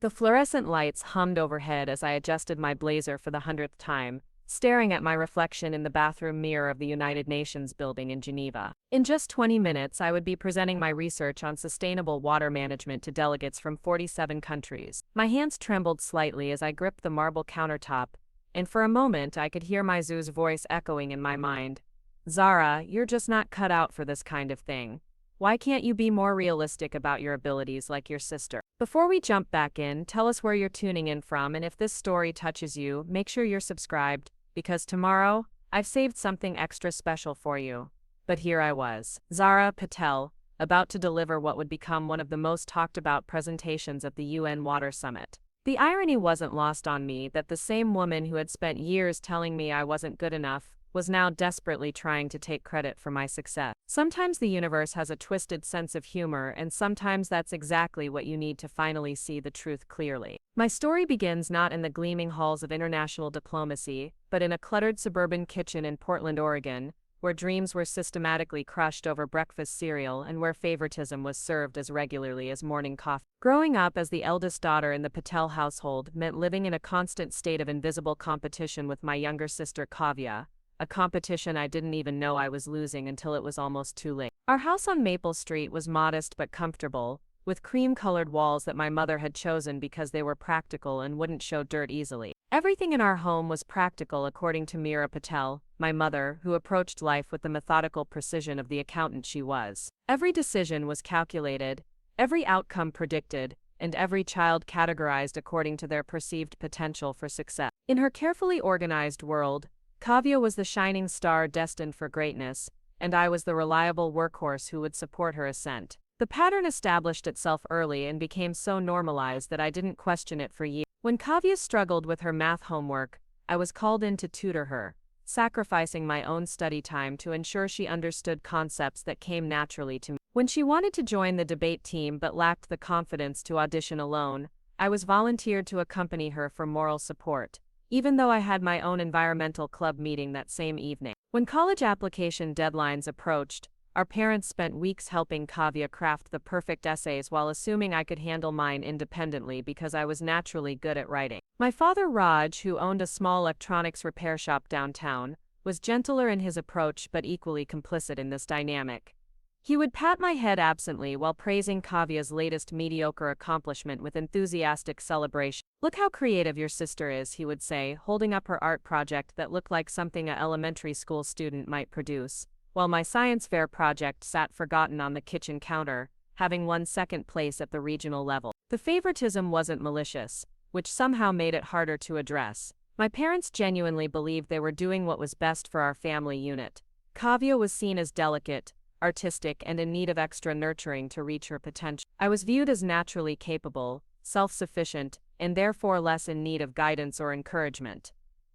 The fluorescent lights hummed overhead as I adjusted my blazer for the 100th time, staring at my reflection in the bathroom mirror of the United Nations building in Geneva. In just 20 minutes, I would be presenting my research on sustainable water management to delegates from 47 countries. My hands trembled slightly as I gripped the marble countertop, and for a moment I could hear my Zoo's voice echoing in my mind. Zara, you're just not cut out for this kind of thing. Why can't you be more realistic about your abilities like your sister? Before we jump back in, tell us where you're tuning in from, and if this story touches you, make sure you're subscribed, because tomorrow, I've saved something extra special for you. But here I was, Zara Patel, about to deliver what would become one of the most talked about presentations at the UN Water Summit. The irony wasn't lost on me that the same woman who had spent years telling me I wasn't good enough was now desperately trying to take credit for my success. Sometimes the universe has a twisted sense of humor, and sometimes that's exactly what you need to finally see the truth clearly. My story begins not in the gleaming halls of international diplomacy, but in a cluttered suburban kitchen in Portland, Oregon, where dreams were systematically crushed over breakfast cereal and where favoritism was served as regularly as morning coffee. Growing up as the eldest daughter in the Patel household meant living in a constant state of invisible competition with my younger sister Kavya, a competition I didn't even know I was losing until it was almost too late. Our house on Maple Street was modest but comfortable, with cream-colored walls that my mother had chosen because they were practical and wouldn't show dirt easily. Everything in our home was practical according to Meera Patel, my mother, who approached life with the methodical precision of the accountant she was. Every decision was calculated, every outcome predicted, and every child categorized according to their perceived potential for success. In her carefully organized world, Kavya was the shining star destined for greatness, and I was the reliable workhorse who would support her ascent. The pattern established itself early and became so normalized that I didn't question it for years. When Kavya struggled with her math homework, I was called in to tutor her, sacrificing my own study time to ensure she understood concepts that came naturally to me. When she wanted to join the debate team but lacked the confidence to audition alone, I was volunteered to accompany her for moral support, even though I had my own environmental club meeting that same evening. When college application deadlines approached, our parents spent weeks helping Kavya craft the perfect essays while assuming I could handle mine independently because I was naturally good at writing. My father Raj, who owned a small electronics repair shop downtown, was gentler in his approach but equally complicit in this dynamic. He would pat my head absently while praising Kavya's latest mediocre accomplishment with enthusiastic celebration. "Look how creative your sister is," he would say, holding up her art project that looked like something an elementary school student might produce, while my science fair project sat forgotten on the kitchen counter, having won second place at the regional level. The favoritism wasn't malicious, which somehow made it harder to address. My parents genuinely believed they were doing what was best for our family unit. Kavya was seen as delicate, artistic, and in need of extra nurturing to reach her potential. I was viewed as naturally capable, self-sufficient, and therefore less in need of guidance or encouragement.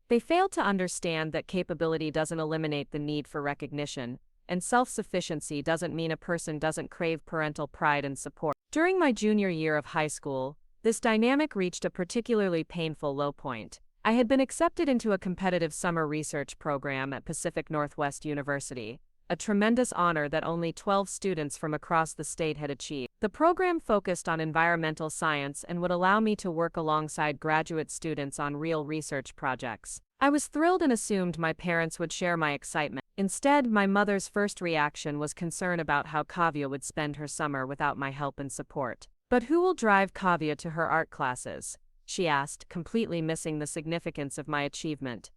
They failed to understand that capability doesn't eliminate the need for recognition, and self-sufficiency doesn't mean a person doesn't crave parental pride and support. During my junior year of high school, this dynamic reached a particularly painful low point. I had been accepted into a competitive summer research program at Pacific Northwest University, a tremendous honor that only 12 students from across the state had achieved. The program focused on environmental science and would allow me to work alongside graduate students on real research projects. I was thrilled and assumed my parents would share my excitement. Instead, my mother's first reaction was concern about how Kavya would spend her summer without my help and support. "But who will drive Kavya to her art classes?" she asked, completely missing the significance of my achievement.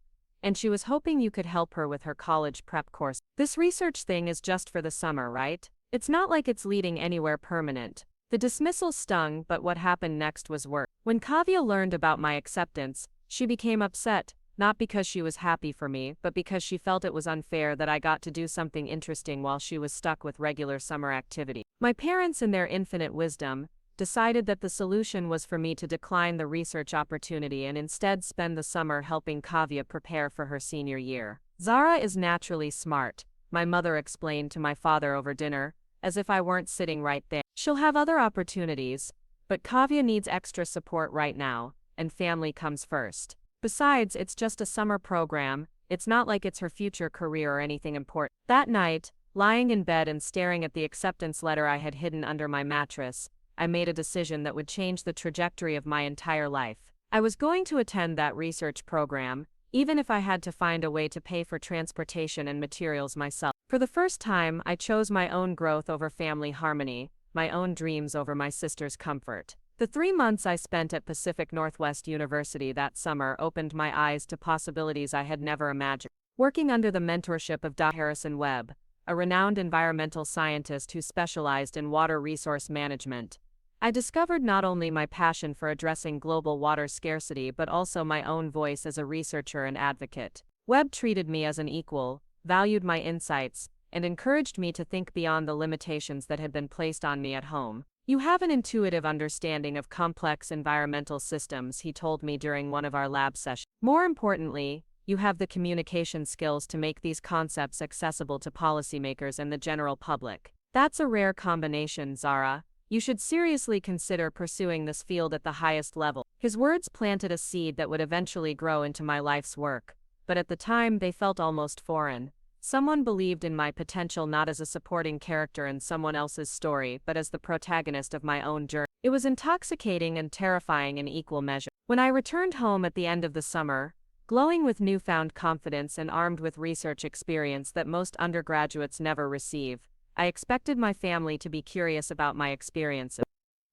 "And she was hoping you could help her with her college prep course. This research thing is just for the summer, right? It's not like it's leading anywhere permanent." The dismissal stung, but what happened next was worse. When Kavya learned about my acceptance, she became upset, not because she was happy for me, but because she felt it was unfair that I got to do something interesting while she was stuck with regular summer activity. My parents, in their infinite wisdom, decided that the solution was for me to decline the research opportunity and instead spend the summer helping Kavya prepare for her senior year. "Zara is naturally smart," my mother explained to my father over dinner, as if I weren't sitting right there. "She'll have other opportunities, but Kavya needs extra support right now, and family comes first. Besides, it's just a summer program, it's not like it's her future career or anything important." That night, lying in bed and staring at the acceptance letter I had hidden under my mattress, I made a decision that would change the trajectory of my entire life. I was going to attend that research program, even if I had to find a way to pay for transportation and materials myself. For the first time, I chose my own growth over family harmony, my own dreams over my sister's comfort. The 3 months I spent at Pacific Northwest University that summer opened my eyes to possibilities I had never imagined. Working under the mentorship of Dr. Harrison Webb, a renowned environmental scientist who specialized in water resource management, I discovered not only my passion for addressing global water scarcity but also my own voice as a researcher and advocate. Webb treated me as an equal, valued my insights, and encouraged me to think beyond the limitations that had been placed on me at home. "You have an intuitive understanding of complex environmental systems," he told me during one of our lab sessions. "More importantly, you have the communication skills to make these concepts accessible to policymakers and the general public. That's a rare combination, Zara. You should seriously consider pursuing this field at the highest level." His words planted a seed that would eventually grow into my life's work, but at the time they felt almost foreign. Someone believed in my potential not as a supporting character in someone else's story, but as the protagonist of my own journey. It was intoxicating and terrifying in equal measure. When I returned home at the end of the summer, glowing with newfound confidence and armed with research experience that most undergraduates never receive, I expected my family to be curious about my experiences,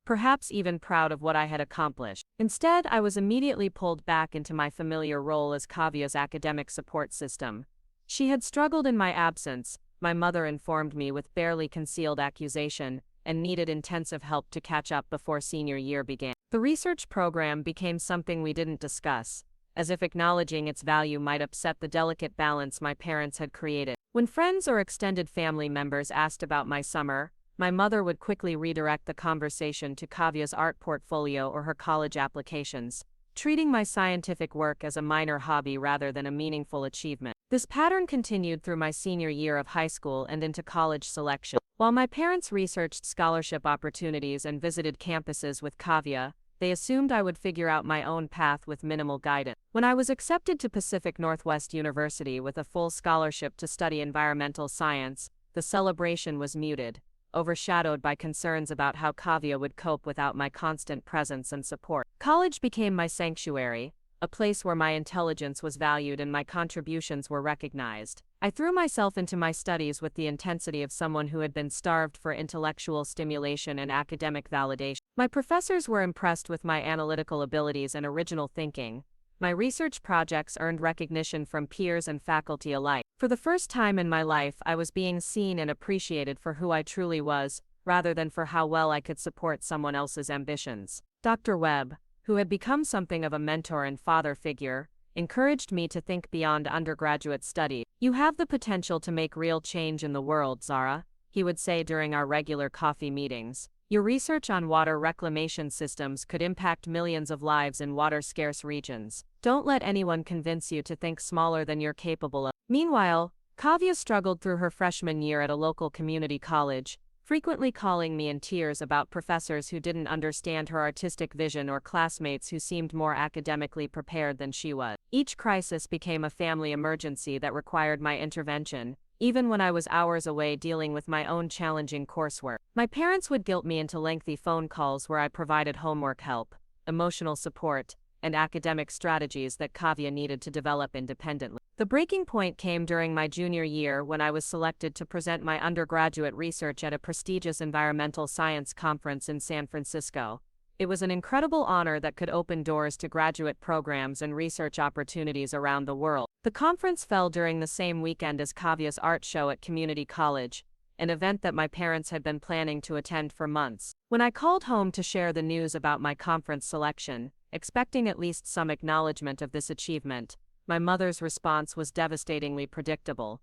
perhaps even proud of what I had accomplished. Instead, I was immediately pulled back into my familiar role as Kavia's academic support system. She had struggled in my absence, my mother informed me with barely concealed accusation, and needed intensive help to catch up before senior year began. The research program became something we didn't discuss, as if acknowledging its value might upset the delicate balance my parents had created. When friends or extended family members asked about my summer, my mother would quickly redirect the conversation to Kavia's art portfolio or her college applications, treating my scientific work as a minor hobby rather than a meaningful achievement. This pattern continued through my senior year of high school and into college selection. While my parents researched scholarship opportunities and visited campuses with Kavia, they assumed I would figure out my own path with minimal guidance. When I was accepted to Pacific Northwest University with a full scholarship to study environmental science, the celebration was muted, overshadowed by concerns about how Kavia would cope without my constant presence and support. College became my sanctuary, a place where my intelligence was valued and my contributions were recognized. I threw myself into my studies with the intensity of someone who had been starved for intellectual stimulation and academic validation. My professors were impressed with my analytical abilities and original thinking. My research projects earned recognition from peers and faculty alike. For the first time in my life, I was being seen and appreciated for who I truly was, rather than for how well I could support someone else's ambitions. Dr. Webb, who had become something of a mentor and father figure, encouraged me to think beyond undergraduate study. "You have the potential to make real change in the world, Zara," he would say during our regular coffee meetings. "Your research on water reclamation systems could impact millions of lives in water-scarce regions. Don't let anyone convince you to think smaller than you're capable of." Meanwhile, Kavya struggled through her freshman year at a local community college, frequently calling me in tears about professors who didn't understand her artistic vision or classmates who seemed more academically prepared than she was. Each crisis became a family emergency that required my intervention, even when I was hours away dealing with my own challenging coursework. My parents would guilt me into lengthy phone calls where I provided homework help, emotional support, and academic strategies that Kavya needed to develop independently. The breaking point came during my junior year when I was selected to present my undergraduate research at a prestigious environmental science conference in San Francisco. It was an incredible honor that could open doors to graduate programs and research opportunities around the world. The conference fell during the same weekend as Kavya's art show at community college, an event that my parents had been planning to attend for months. When I called home to share the news about my conference selection, expecting at least some acknowledgement of this achievement, my mother's response was devastatingly predictable.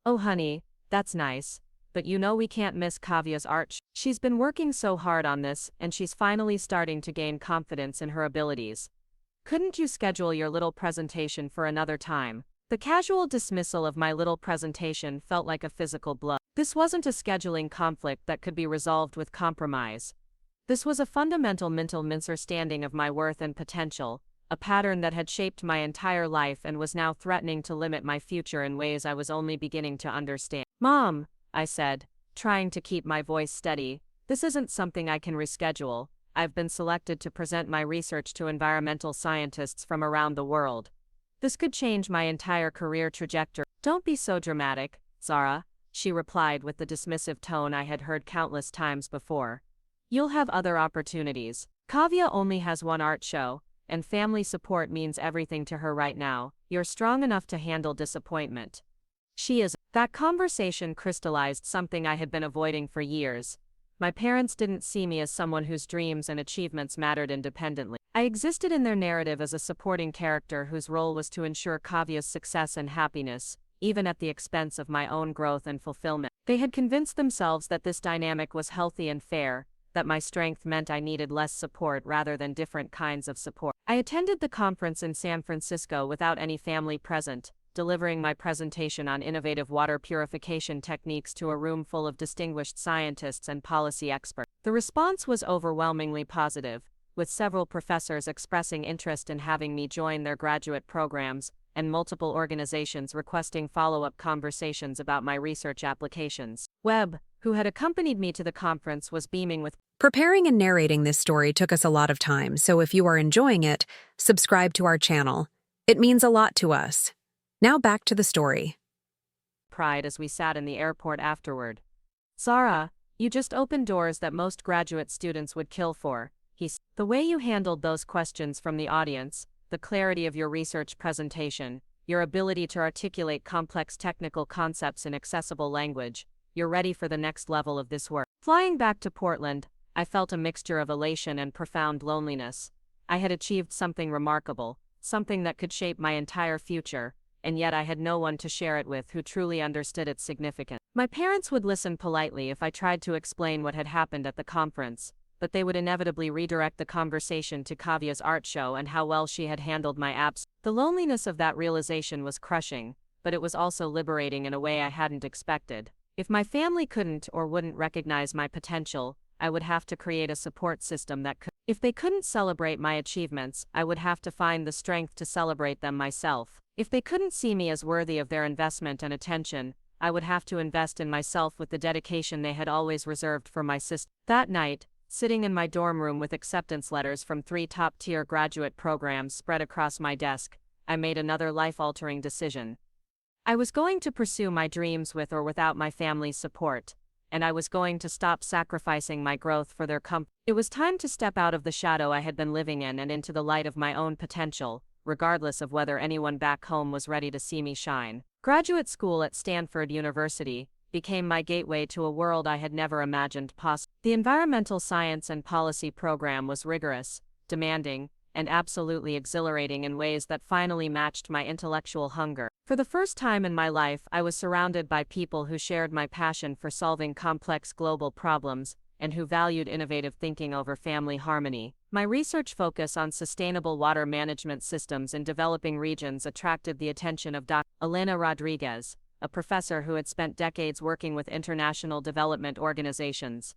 "Oh honey, that's nice, but you know we can't miss Kavya's art. She's been working so hard on this, and she's finally starting to gain confidence in her abilities. Couldn't you schedule your little presentation for another time?" The casual dismissal of my little presentation felt like a physical blow. This wasn't a scheduling conflict that could be resolved with compromise. This was a fundamental mental misunderstanding of my worth and potential, a pattern that had shaped my entire life and was now threatening to limit my future in ways I was only beginning to understand. "Mom," I said, trying to keep my voice steady, This isn't something I can reschedule. I've been selected to present my research to environmental scientists from around the world. This could change my entire career trajectory. Don't be so dramatic, Zara, she replied with the dismissive tone I had heard countless times before. You'll have other opportunities. Kavya only has one art show, and family support means everything to her right now. You're strong enough to handle disappointment. She is. That conversation crystallized something I had been avoiding for years. My parents didn't see me as someone whose dreams and achievements mattered independently. I existed in their narrative as a supporting character whose role was to ensure Kavya's success and happiness, even at the expense of my own growth and fulfillment. They had convinced themselves that this dynamic was healthy and fair, that my strength meant I needed less support rather than different kinds of support. I attended the conference in San Francisco without any family present, delivering my presentation on innovative water purification techniques to a room full of distinguished scientists and policy experts. The response was overwhelmingly positive, with several professors expressing interest in having me join their graduate programs, and multiple organizations requesting follow-up conversations about my research applications. Webb, who had accompanied me to the conference, was beaming with Preparing and narrating this story took us a lot of time, so if you are enjoying it, subscribe to our channel. It means a lot to us. Now back to the story. Pride as we sat in the airport afterward. Zara, you just opened doors that most graduate students would kill for, he said. The way you handled those questions from the audience, the clarity of your research presentation, your ability to articulate complex technical concepts in accessible language, you're ready for the next level of this work. Flying back to Portland, I felt a mixture of elation and profound loneliness. I had achieved something remarkable, something that could shape my entire future, and yet I had no one to share it with who truly understood its significance. My parents would listen politely if I tried to explain what had happened at the conference, but they would inevitably redirect the conversation to Kavya's art show and how well she had handled my absence. The loneliness of that realization was crushing, but it was also liberating in a way I hadn't expected. If my family couldn't or wouldn't recognize my potential, I would have to create a support system that could. If they couldn't celebrate my achievements, I would have to find the strength to celebrate them myself. If they couldn't see me as worthy of their investment and attention, I would have to invest in myself with the dedication they had always reserved for my sister. That night, sitting in my dorm room with acceptance letters from 3 top-tier graduate programs spread across my desk, I made another life-altering decision. I was going to pursue my dreams with or without my family's support, and I was going to stop sacrificing my growth for their comfort. It was time to step out of the shadow I had been living in and into the light of my own potential, regardless of whether anyone back home was ready to see me shine. Graduate school at Stanford University became my gateway to a world I had never imagined possible. The environmental science and policy program was rigorous, demanding, and absolutely exhilarating in ways that finally matched my intellectual hunger. For the first time in my life, I was surrounded by people who shared my passion for solving complex global problems and who valued innovative thinking over family harmony. My research focus on sustainable water management systems in developing regions attracted the attention of Dr. Elena Rodriguez, a professor who had spent decades working with international development organizations.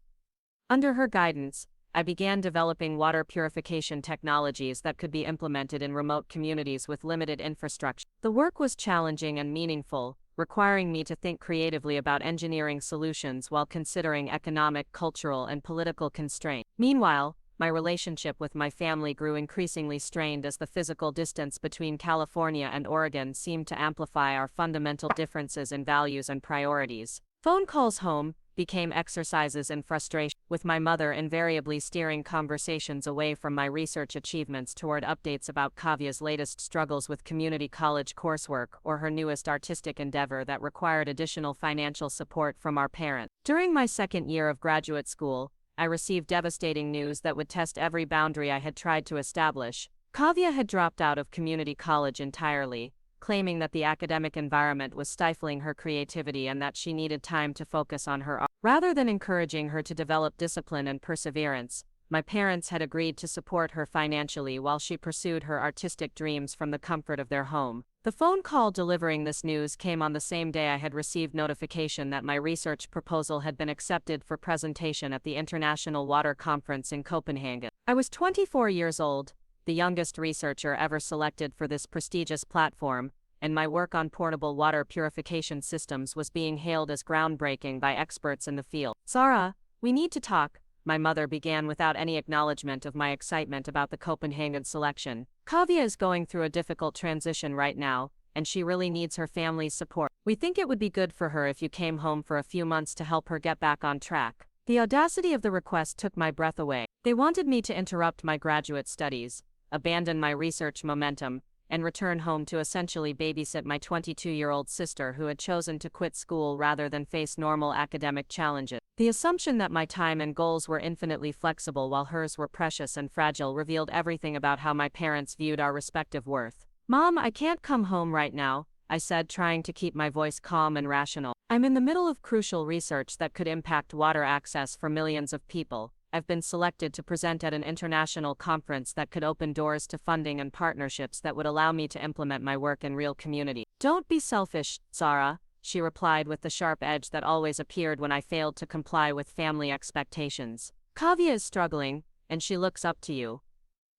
Under her guidance, I began developing water purification technologies that could be implemented in remote communities with limited infrastructure. The work was challenging and meaningful, requiring me to think creatively about engineering solutions while considering economic, cultural, and political constraints. Meanwhile, my relationship with my family grew increasingly strained as the physical distance between California and Oregon seemed to amplify our fundamental differences in values and priorities. Phone calls home became exercises in frustration, with my mother invariably steering conversations away from my research achievements toward updates about Kavya's latest struggles with community college coursework or her newest artistic endeavor that required additional financial support from our parents. During my second year of graduate school, I received devastating news that would test every boundary I had tried to establish. Kavya had dropped out of community college entirely, claiming that the academic environment was stifling her creativity and that she needed time to focus on her art. Rather than encouraging her to develop discipline and perseverance, my parents had agreed to support her financially while she pursued her artistic dreams from the comfort of their home. The phone call delivering this news came on the same day I had received notification that my research proposal had been accepted for presentation at the International Water Conference in Copenhagen. I was 24 years old, the youngest researcher ever selected for this prestigious platform, and my work on portable water purification systems was being hailed as groundbreaking by experts in the field. "Zara, we need to talk," my mother began without any acknowledgement of my excitement about the Copenhagen selection. Kavya is going through a difficult transition right now, and she really needs her family's support. We think it would be good for her if you came home for a few months to help her get back on track. The audacity of the request took my breath away. They wanted me to interrupt my graduate studies, abandon my research momentum, and return home to essentially babysit my 22-year-old sister who had chosen to quit school rather than face normal academic challenges. The assumption that my time and goals were infinitely flexible while hers were precious and fragile revealed everything about how my parents viewed our respective worth. "Mom, I can't come home right now," I said, trying to keep my voice calm and rational. "I'm in the middle of crucial research that could impact water access for millions of people. I've been selected to present at an international conference that could open doors to funding and partnerships that would allow me to implement my work in real community." "Don't be selfish, Zara," she replied with the sharp edge that always appeared when I failed to comply with family expectations. "Kavya is struggling, and she looks up to you.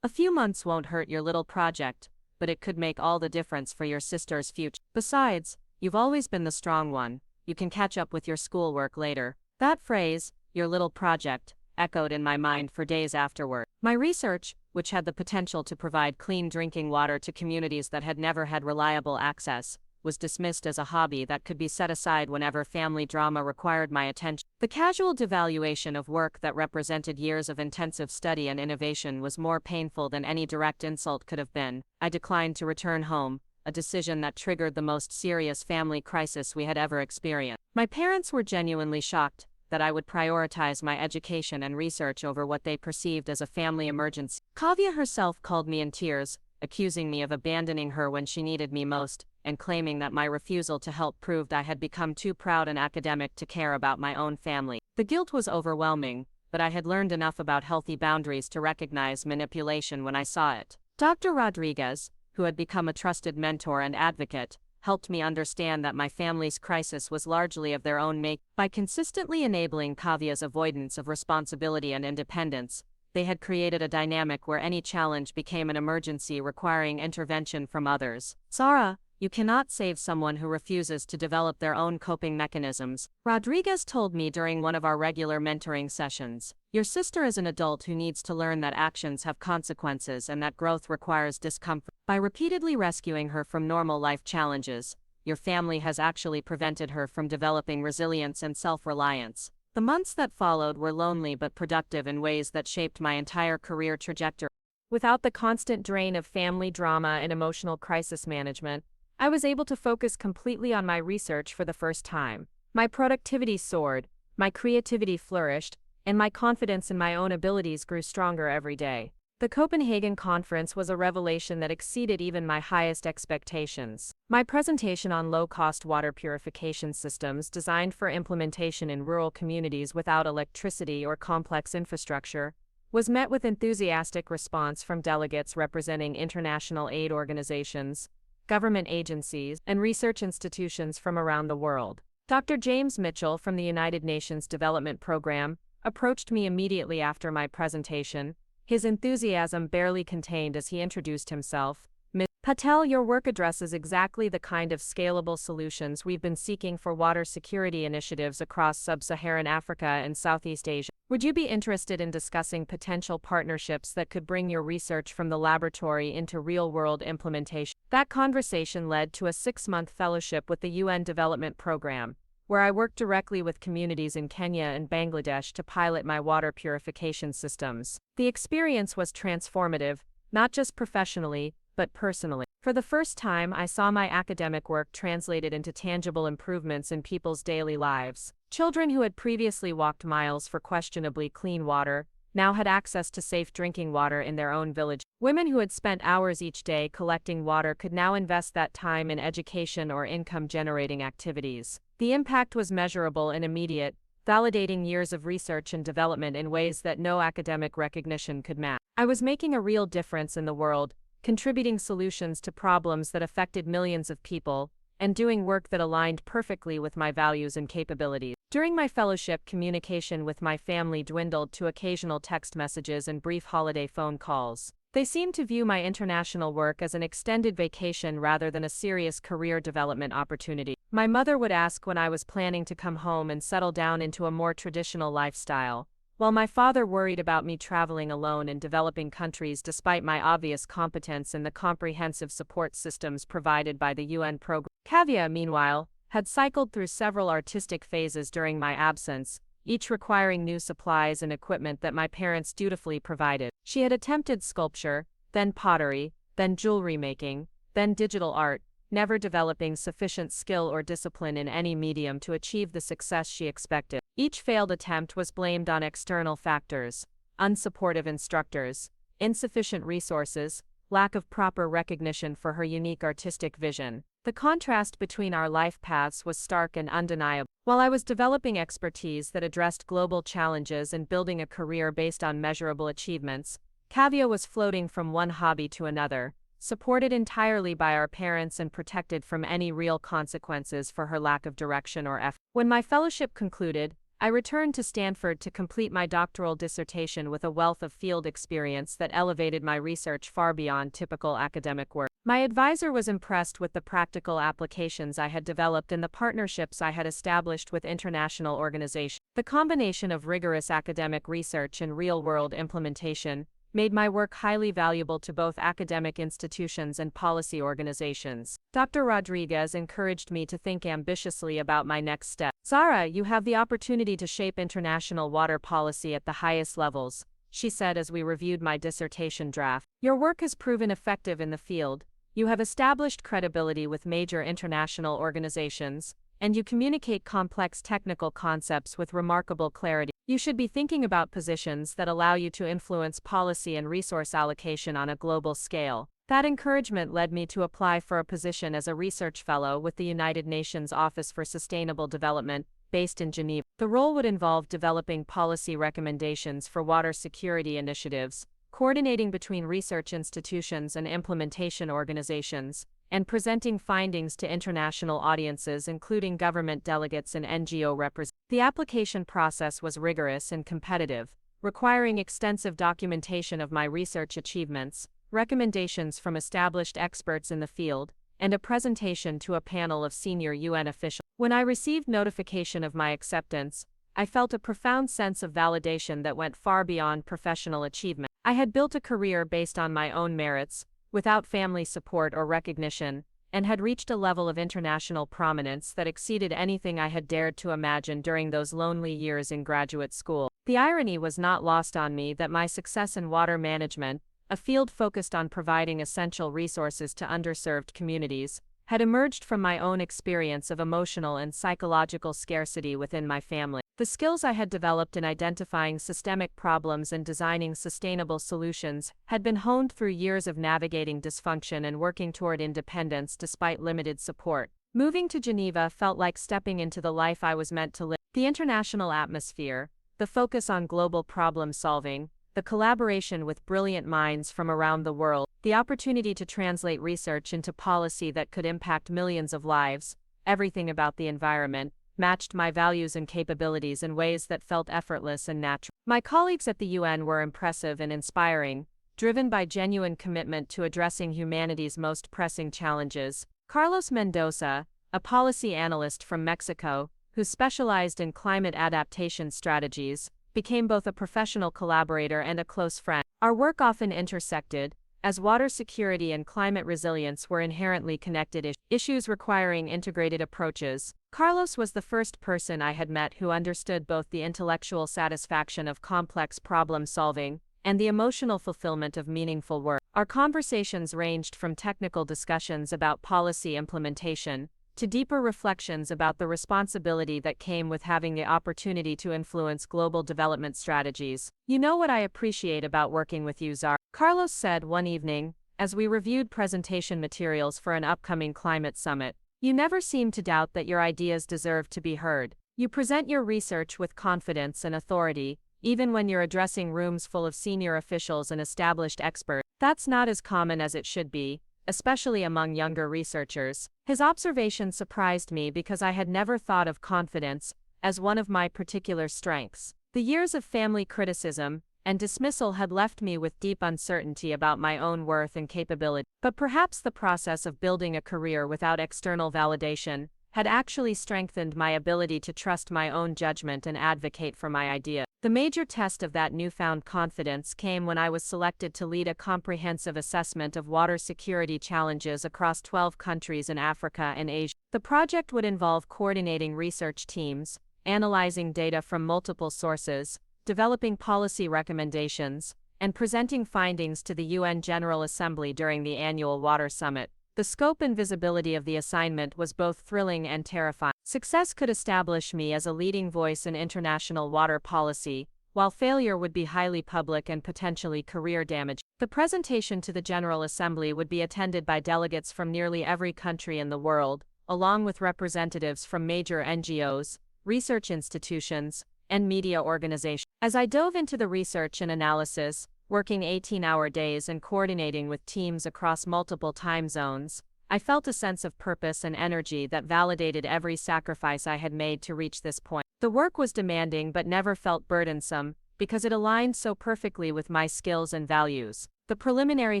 A few months won't hurt your little project, but it could make all the difference for your sister's future. Besides, you've always been the strong one. You can catch up with your schoolwork later." That phrase, "your little project," echoed in my mind for days afterward. My research, which had the potential to provide clean drinking water to communities that had never had reliable access, was dismissed as a hobby that could be set aside whenever family drama required my attention. The casual devaluation of work that represented years of intensive study and innovation was more painful than any direct insult could have been. I declined to return home, a decision that triggered the most serious family crisis we had ever experienced. My parents were genuinely shocked that I would prioritize my education and research over what they perceived as a family emergency. Kavya herself called me in tears, accusing me of abandoning her when she needed me most, and claiming that my refusal to help proved I had become too proud an academic to care about my own family. The guilt was overwhelming, but I had learned enough about healthy boundaries to recognize manipulation when I saw it. Dr. Rodriguez, who had become a trusted mentor and advocate, helped me understand that my family's crisis was largely of their own make. By consistently enabling Kavya's avoidance of responsibility and independence, they had created a dynamic where any challenge became an emergency requiring intervention from others. "Zara, you cannot save someone who refuses to develop their own coping mechanisms," Rodriguez told me during one of our regular mentoring sessions. "Your sister is an adult who needs to learn that actions have consequences and that growth requires discomfort. By repeatedly rescuing her from normal life challenges, your family has actually prevented her from developing resilience and self-reliance." The months that followed were lonely but productive in ways that shaped my entire career trajectory. Without the constant drain of family drama and emotional crisis management, I was able to focus completely on my research for the first time. My productivity soared, my creativity flourished, and my confidence in my own abilities grew stronger every day. The Copenhagen conference was a revelation that exceeded even my highest expectations. My presentation on low-cost water purification systems designed for implementation in rural communities without electricity or complex infrastructure was met with enthusiastic response from delegates representing international aid organizations, government agencies, and research institutions from around the world. Dr. James Mitchell from the United Nations Development Program approached me immediately after my presentation, his enthusiasm barely contained as he introduced himself. "Ms. Patel, your work addresses exactly the kind of scalable solutions we've been seeking for water security initiatives across sub-Saharan Africa and Southeast Asia. Would you be interested in discussing potential partnerships that could bring your research from the laboratory into real-world implementation?" That conversation led to a 6-month fellowship with the UN Development Program, where I worked directly with communities in Kenya and Bangladesh to pilot my water purification systems. The experience was transformative, not just professionally, but personally. For the first time, I saw my academic work translated into tangible improvements in people's daily lives. Children who had previously walked miles for questionably clean water now had access to safe drinking water in their own village. Women who had spent hours each day collecting water could now invest that time in education or income-generating activities. The impact was measurable and immediate, validating years of research and development in ways that no academic recognition could match. I was making a real difference in the world, contributing solutions to problems that affected millions of people, and doing work that aligned perfectly with my values and capabilities. During my fellowship, communication with my family dwindled to occasional text messages and brief holiday phone calls. They seemed to view my international work as an extended vacation rather than a serious career development opportunity. My mother would ask when I was planning to come home and settle down into a more traditional lifestyle, While my father worried about me traveling alone in developing countries despite my obvious competence in the comprehensive support systems provided by the UN program, Kavya, meanwhile, had cycled through several artistic phases during my absence, each requiring new supplies and equipment that my parents dutifully provided. She had attempted sculpture, then pottery, then jewelry making, then digital art, never developing sufficient skill or discipline in any medium to achieve the success she expected. Each failed attempt was blamed on external factors: unsupportive instructors, insufficient resources, lack of proper recognition for her unique artistic vision. The contrast between our life paths was stark and undeniable. While I was developing expertise that addressed global challenges and building a career based on measurable achievements, Kavya was floating from one hobby to another, supported entirely by our parents and protected from any real consequences for her lack of direction or effort. When my fellowship concluded, I returned to Stanford to complete my doctoral dissertation with a wealth of field experience that elevated my research far beyond typical academic work. My advisor was impressed with the practical applications I had developed and the partnerships I had established with international organizations. The combination of rigorous academic research and real-world implementation made my work highly valuable to both academic institutions and policy organizations. Dr. Rodriguez encouraged me to think ambitiously about my next step. "Zara, you have the opportunity to shape international water policy at the highest levels," she said as we reviewed my dissertation draft. "Your work has proven effective in the field, you have established credibility with major international organizations, and you communicate complex technical concepts with remarkable clarity. You should be thinking about positions that allow you to influence policy and resource allocation on a global scale." That encouragement led me to apply for a position as a research fellow with the United Nations Office for Sustainable Development, based in Geneva. The role would involve developing policy recommendations for water security initiatives, coordinating between research institutions and implementation organizations, and presenting findings to international audiences including government delegates and NGO representatives. The application process was rigorous and competitive, requiring extensive documentation of my research achievements, recommendations from established experts in the field, and a presentation to a panel of senior UN officials. When I received notification of my acceptance, I felt a profound sense of validation that went far beyond professional achievement. I had built a career based on my own merits, without family support or recognition, and had reached a level of international prominence that exceeded anything I had dared to imagine during those lonely years in graduate school. The irony was not lost on me that my success in water management, a field focused on providing essential resources to underserved communities, had emerged from my own experience of emotional and psychological scarcity within my family. The skills I had developed in identifying systemic problems and designing sustainable solutions had been honed through years of navigating dysfunction and working toward independence despite limited support. Moving to Geneva felt like stepping into the life I was meant to live. The international atmosphere, the focus on global problem solving, the collaboration with brilliant minds from around the world, the opportunity to translate research into policy that could impact millions of lives, everything about the environment matched my values and capabilities in ways that felt effortless and natural. My colleagues at the UN were impressive and inspiring, driven by genuine commitment to addressing humanity's most pressing challenges. Carlos Mendoza, a policy analyst from Mexico, who specialized in climate adaptation strategies, became both a professional collaborator and a close friend. Our work often intersected, as water security and climate resilience were inherently connected issues requiring integrated approaches. Carlos was the first person I had met who understood both the intellectual satisfaction of complex problem solving and the emotional fulfillment of meaningful work. Our conversations ranged from technical discussions about policy implementation to deeper reflections about the responsibility that came with having the opportunity to influence global development strategies. "You know what I appreciate about working with you, Zara," Carlos said one evening, as we reviewed presentation materials for an upcoming climate summit. "You never seem to doubt that your ideas deserve to be heard. You present your research with confidence and authority, even when you're addressing rooms full of senior officials and established experts. That's not as common as it should be, especially among younger researchers." His observation surprised me because I had never thought of confidence as one of my particular strengths. The years of family criticism and dismissal had left me with deep uncertainty about my own worth and capability. But perhaps the process of building a career without external validation had actually strengthened my ability to trust my own judgment and advocate for my idea. The major test of that newfound confidence came when I was selected to lead a comprehensive assessment of water security challenges across 12 countries in Africa and Asia. The project would involve coordinating research teams, analyzing data from multiple sources, developing policy recommendations, and presenting findings to the UN General Assembly during the annual Water Summit. The scope and visibility of the assignment was both thrilling and terrifying. Success could establish me as a leading voice in international water policy, while failure would be highly public and potentially career-damaging. The presentation to the General Assembly would be attended by delegates from nearly every country in the world, along with representatives from major NGOs, research institutions, and media organizations. As I dove into the research and analysis, working 18-hour days and coordinating with teams across multiple time zones, I felt a sense of purpose and energy that validated every sacrifice I had made to reach this point. The work was demanding but never felt burdensome, because it aligned so perfectly with my skills and values. The preliminary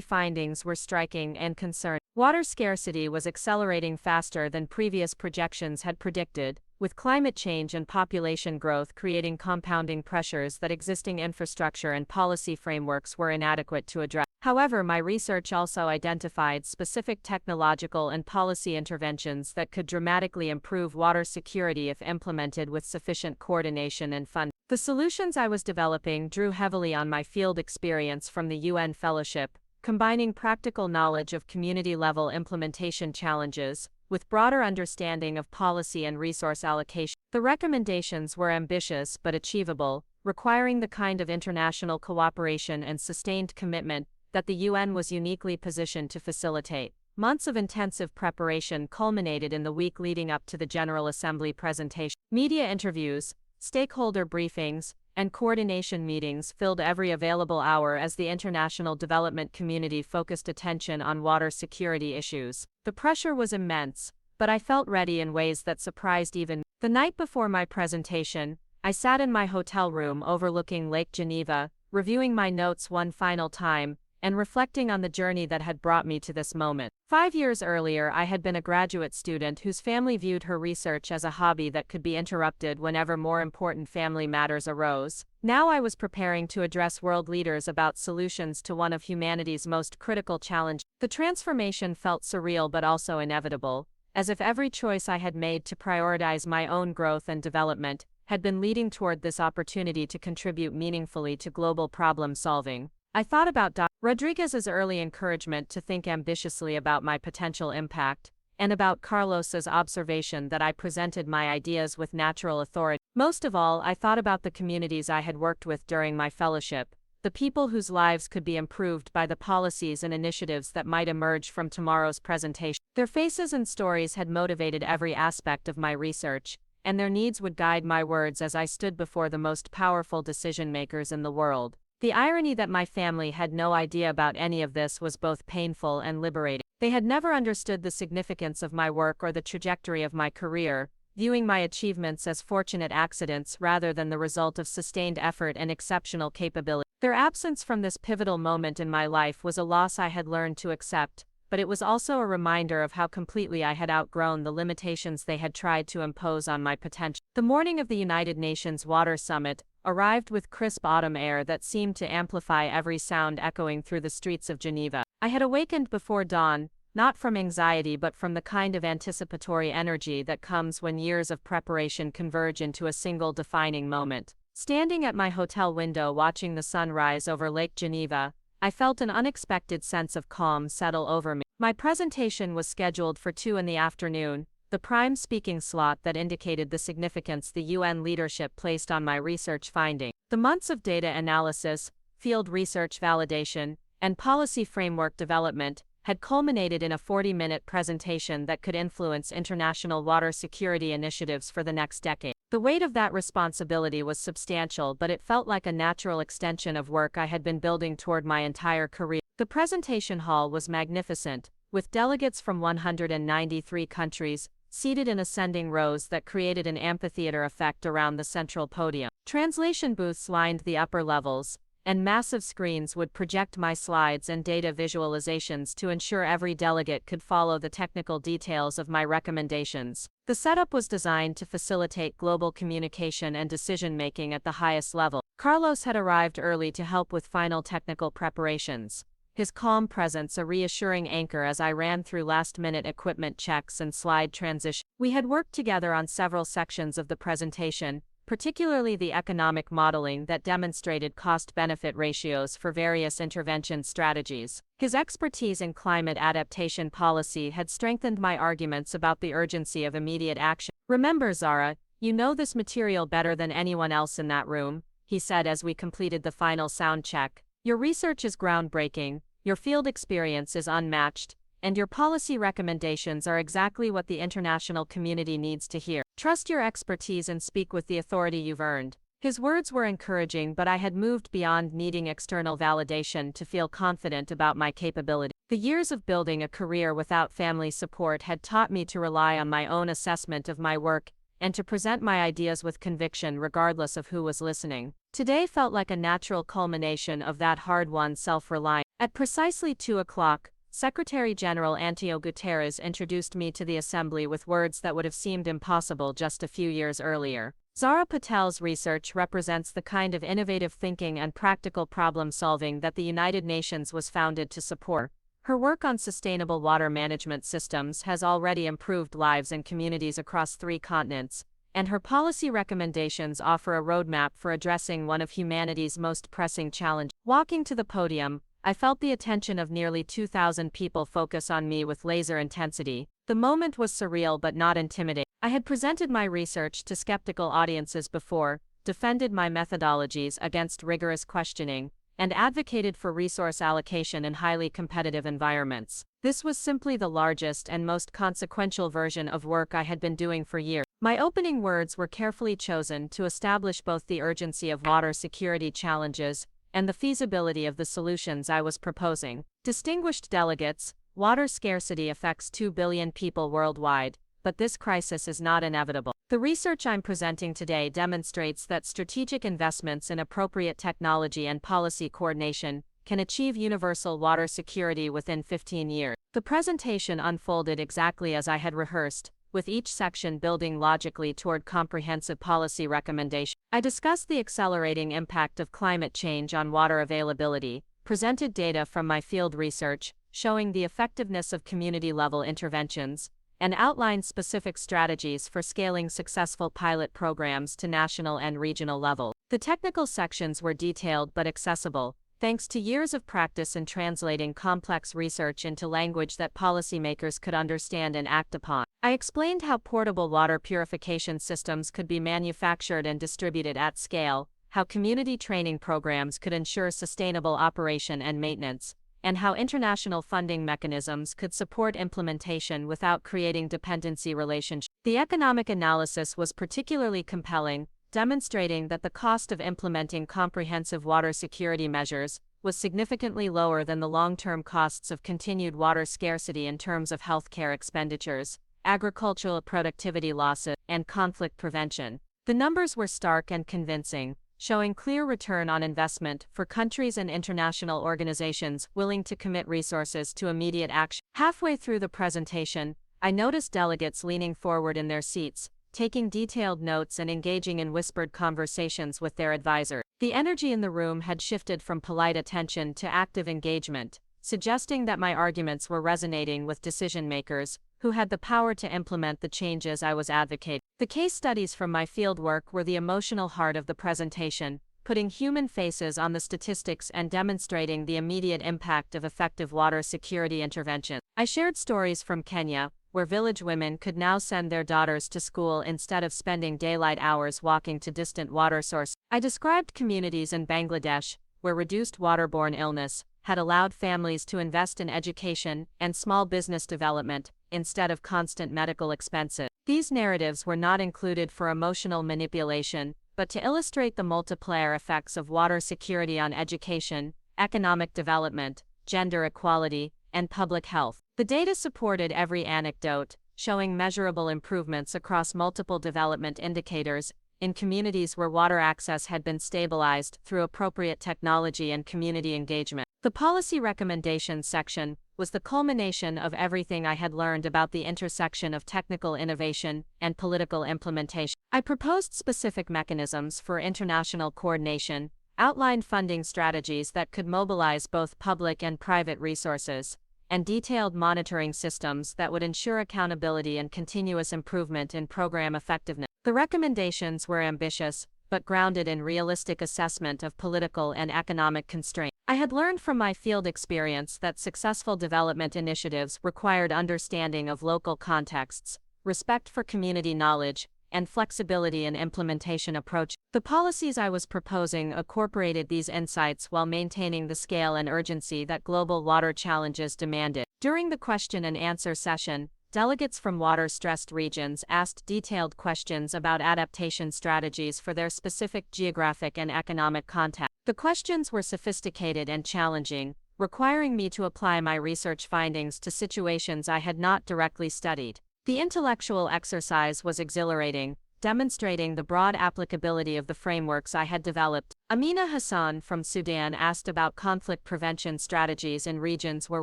findings were striking and concerning. Water scarcity was accelerating faster than previous projections had predicted, with climate change and population growth creating compounding pressures that existing infrastructure and policy frameworks were inadequate to address. However, my research also identified specific technological and policy interventions that could dramatically improve water security if implemented with sufficient coordination and funding. The solutions I was developing drew heavily on my field experience from the UN Fellowship, combining practical knowledge of community-level implementation challenges with broader understanding of policy and resource allocation. The recommendations were ambitious but achievable, requiring the kind of international cooperation and sustained commitment that the UN was uniquely positioned to facilitate. Months of intensive preparation culminated in the week leading up to the General Assembly presentation. Media interviews, stakeholder briefings, and coordination meetings filled every available hour as the international development community focused attention on water security issues. The pressure was immense, but I felt ready in ways that surprised even me. The night before my presentation, I sat in my hotel room overlooking Lake Geneva, reviewing my notes one final time, and reflecting on the journey that had brought me to this moment. 5 years earlier, I had been a graduate student whose family viewed her research as a hobby that could be interrupted whenever more important family matters arose. Now I was preparing to address world leaders about solutions to one of humanity's most critical challenges. The transformation felt surreal but also inevitable, as if every choice I had made to prioritize my own growth and development had been leading toward this opportunity to contribute meaningfully to global problem solving. I thought about Dr. Rodriguez's early encouragement to think ambitiously about my potential impact, and about Carlos's observation that I presented my ideas with natural authority. Most of all, I thought about the communities I had worked with during my fellowship, the people whose lives could be improved by the policies and initiatives that might emerge from tomorrow's presentation. Their faces and stories had motivated every aspect of my research, and their needs would guide my words as I stood before the most powerful decision-makers in the world. The irony that my family had no idea about any of this was both painful and liberating. They had never understood the significance of my work or the trajectory of my career, viewing my achievements as fortunate accidents rather than the result of sustained effort and exceptional capability. Their absence from this pivotal moment in my life was a loss I had learned to accept, but it was also a reminder of how completely I had outgrown the limitations they had tried to impose on my potential. The morning of the United Nations Water Summit arrived with crisp autumn air that seemed to amplify every sound echoing through the streets of Geneva. I had awakened before dawn, not from anxiety but from the kind of anticipatory energy that comes when years of preparation converge into a single defining moment. Standing at my hotel window watching the sun rise over Lake Geneva, I felt an unexpected sense of calm settle over me. My presentation was scheduled for 2 p.m, the prime speaking slot that indicated the significance the UN leadership placed on my research finding. The months of data analysis, field research validation, and policy framework development had culminated in a 40-minute presentation that could influence international water security initiatives for the next decade. The weight of that responsibility was substantial, but it felt like a natural extension of work I had been building toward my entire career. The presentation hall was magnificent, with delegates from 193 countries, seated in ascending rows that created an amphitheater effect around the central podium. Translation booths lined the upper levels, and massive screens would project my slides and data visualizations to ensure every delegate could follow the technical details of my recommendations. The setup was designed to facilitate global communication and decision-making at the highest level. Carlos had arrived early to help with final technical preparations, his calm presence a reassuring anchor as I ran through last-minute equipment checks and slide transition. We had worked together on several sections of the presentation, particularly the economic modeling that demonstrated cost-benefit ratios for various intervention strategies. His expertise in climate adaptation policy had strengthened my arguments about the urgency of immediate action. "Remember, Zara, you know this material better than anyone else in that room," he said as we completed the final sound check. "Your research is groundbreaking, your field experience is unmatched, and your policy recommendations are exactly what the international community needs to hear. Trust your expertise and speak with the authority you've earned." His words were encouraging, but I had moved beyond needing external validation to feel confident about my capability. The years of building a career without family support had taught me to rely on my own assessment of my work and to present my ideas with conviction regardless of who was listening. Today felt like a natural culmination of that hard-won self-reliance. At precisely 2 o'clock, Secretary General Antonio Guterres introduced me to the Assembly with words that would have seemed impossible just a few years earlier. "Zara Patel's research represents the kind of innovative thinking and practical problem-solving that the United Nations was founded to support. Her work on sustainable water management systems has already improved lives in communities across 3 continents, and her policy recommendations offer a roadmap for addressing one of humanity's most pressing challenges." Walking to the podium, I felt the attention of nearly 2,000 people focus on me with laser intensity. The moment was surreal but not intimidating. I had presented my research to skeptical audiences before, defended my methodologies against rigorous questioning, and advocated for resource allocation in highly competitive environments. This was simply the largest and most consequential version of work I had been doing for years. My opening words were carefully chosen to establish both the urgency of water security challenges and the feasibility of the solutions I was proposing. "Distinguished delegates, water scarcity affects 2 billion people worldwide, but this crisis is not inevitable. The research I'm presenting today demonstrates that strategic investments in appropriate technology and policy coordination can achieve universal water security within 15 years. The presentation unfolded exactly as I had rehearsed, with each section building logically toward comprehensive policy recommendations. I discussed the accelerating impact of climate change on water availability, presented data from my field research, showing the effectiveness of community-level interventions, and outlined specific strategies for scaling successful pilot programs to national and regional levels. The technical sections were detailed but accessible, thanks to years of practice in translating complex research into language that policymakers could understand and act upon. I explained how portable water purification systems could be manufactured and distributed at scale, how community training programs could ensure sustainable operation and maintenance, and how international funding mechanisms could support implementation without creating dependency relationships. The economic analysis was particularly compelling, demonstrating that the cost of implementing comprehensive water security measures was significantly lower than the long-term costs of continued water scarcity in terms of healthcare expenditures, agricultural productivity losses, and conflict prevention. The numbers were stark and convincing, showing clear return on investment for countries and international organizations willing to commit resources to immediate action. Halfway through the presentation, I noticed delegates leaning forward in their seats, taking detailed notes and engaging in whispered conversations with their advisor. The energy in the room had shifted from polite attention to active engagement, suggesting that my arguments were resonating with decision-makers who had the power to implement the changes I was advocating. The case studies from my fieldwork were the emotional heart of the presentation, putting human faces on the statistics and demonstrating the immediate impact of effective water security intervention. I shared stories from Kenya, where village women could now send their daughters to school instead of spending daylight hours walking to distant water sources. I described communities in Bangladesh, where reduced waterborne illness had allowed families to invest in education and small business development instead of constant medical expenses. These narratives were not included for emotional manipulation, but to illustrate the multiplier effects of water security on education, economic development, gender equality, and public health. The data supported every anecdote, showing measurable improvements across multiple development indicators, in communities where water access had been stabilized through appropriate technology and community engagement. The policy recommendations section was the culmination of everything I had learned about the intersection of technical innovation and political implementation. I proposed specific mechanisms for international coordination, outlined funding strategies that could mobilize both public and private resources, and detailed monitoring systems that would ensure accountability and continuous improvement in program effectiveness. The recommendations were ambitious, but grounded in realistic assessment of political and economic constraints. I had learned from my field experience that successful development initiatives required understanding of local contexts, respect for community knowledge, and flexibility in implementation approach. The policies I was proposing incorporated these insights while maintaining the scale and urgency that global water challenges demanded. During the question and answer session, delegates from water-stressed regions asked detailed questions about adaptation strategies for their specific geographic and economic context. The questions were sophisticated and challenging, requiring me to apply my research findings to situations I had not directly studied. The intellectual exercise was exhilarating, demonstrating the broad applicability of the frameworks I had developed. Amina Hassan from Sudan asked about conflict prevention strategies in regions where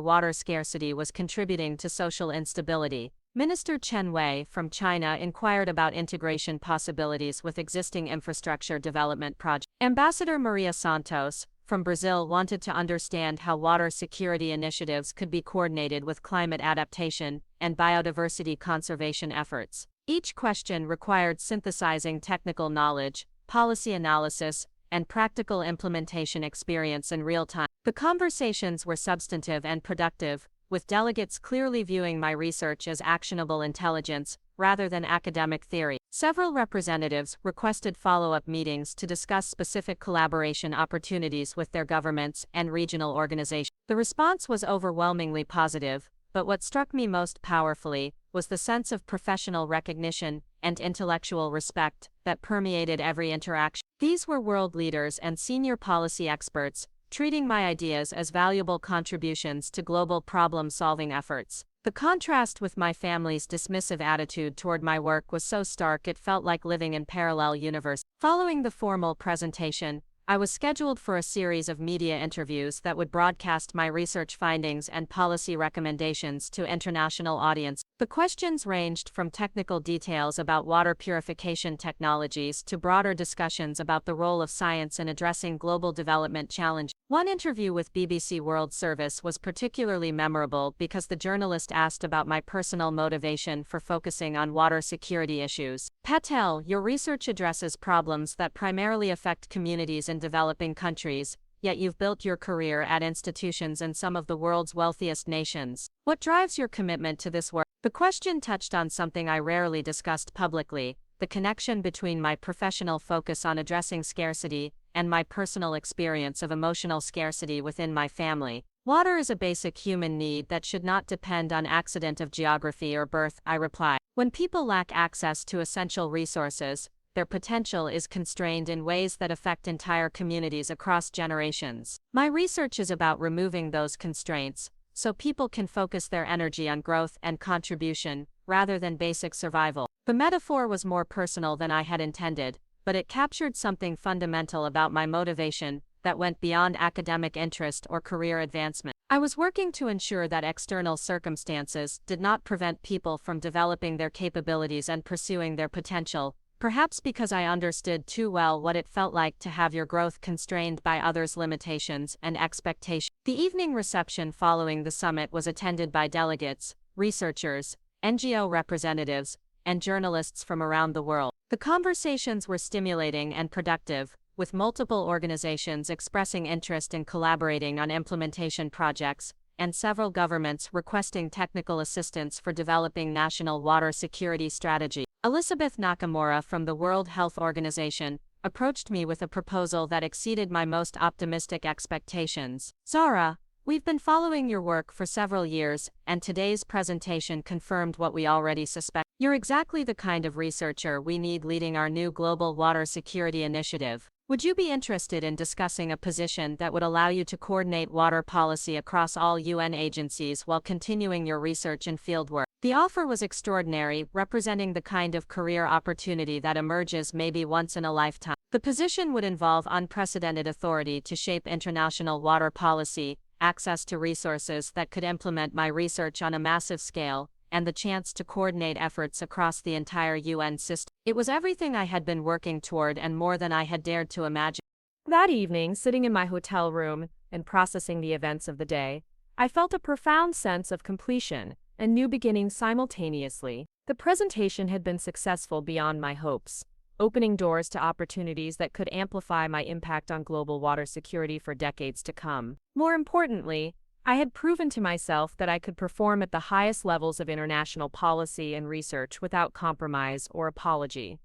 water scarcity was contributing to social instability. Minister Chen Wei from China inquired about integration possibilities with existing infrastructure development projects. Ambassador Maria Santos from Brazil wanted to understand how water security initiatives could be coordinated with climate adaptation and biodiversity conservation efforts. Each question required synthesizing technical knowledge, policy analysis, and practical implementation experience in real time. The conversations were substantive and productive, with delegates clearly viewing my research as actionable intelligence rather than academic theory. Several representatives requested follow-up meetings to discuss specific collaboration opportunities with their governments and regional organizations. The response was overwhelmingly positive, but what struck me most powerfully was the sense of professional recognition and intellectual respect that permeated every interaction. These were world leaders and senior policy experts, treating my ideas as valuable contributions to global problem-solving efforts. The contrast with my family's dismissive attitude toward my work was so stark it felt like living in parallel universes. Following the formal presentation, I was scheduled for a series of media interviews that would broadcast my research findings and policy recommendations to international audiences. The questions ranged from technical details about water purification technologies to broader discussions about the role of science in addressing global development challenges. One interview with BBC World Service was particularly memorable because the journalist asked about my personal motivation for focusing on water security issues. Patel, your research addresses problems that primarily affect communities in developing countries, yet you've built your career at institutions in some of the world's wealthiest nations. What drives your commitment to this work? The question touched on something I rarely discussed publicly: the connection between my professional focus on addressing scarcity and my personal experience of emotional scarcity within my family. Water is a basic human need that should not depend on accident of geography or birth, I replied. When people lack access to essential resources, their potential is constrained in ways that affect entire communities across generations. My research is about removing those constraints, so people can focus their energy on growth and contribution, rather than basic survival. The metaphor was more personal than I had intended, but it captured something fundamental about my motivation that went beyond academic interest or career advancement. I was working to ensure that external circumstances did not prevent people from developing their capabilities and pursuing their potential, perhaps because I understood too well what it felt like to have your growth constrained by others' limitations and expectations. The evening reception following the summit was attended by delegates, researchers, NGO representatives, and journalists from around the world. The conversations were stimulating and productive, with multiple organizations expressing interest in collaborating on implementation projects, and several governments requesting technical assistance for developing national water security strategy. Elizabeth Nakamura from the World Health Organization approached me with a proposal that exceeded my most optimistic expectations. Zara, we've been following your work for several years, and today's presentation confirmed what we already suspect. You're exactly the kind of researcher we need leading our new global water security initiative. Would you be interested in discussing a position that would allow you to coordinate water policy across all UN agencies while continuing your research and fieldwork? The offer was extraordinary, representing the kind of career opportunity that emerges maybe once in a lifetime. The position would involve unprecedented authority to shape international water policy, access to resources that could implement my research on a massive scale, and the chance to coordinate efforts across the entire UN system. It was everything I had been working toward and more than I had dared to imagine. That evening, sitting in my hotel room and processing the events of the day, I felt a profound sense of completion and new beginnings simultaneously. The presentation had been successful beyond my hopes, opening doors to opportunities that could amplify my impact on global water security for decades to come. More importantly, I had proven to myself that I could perform at the highest levels of international policy and research without compromise or apology.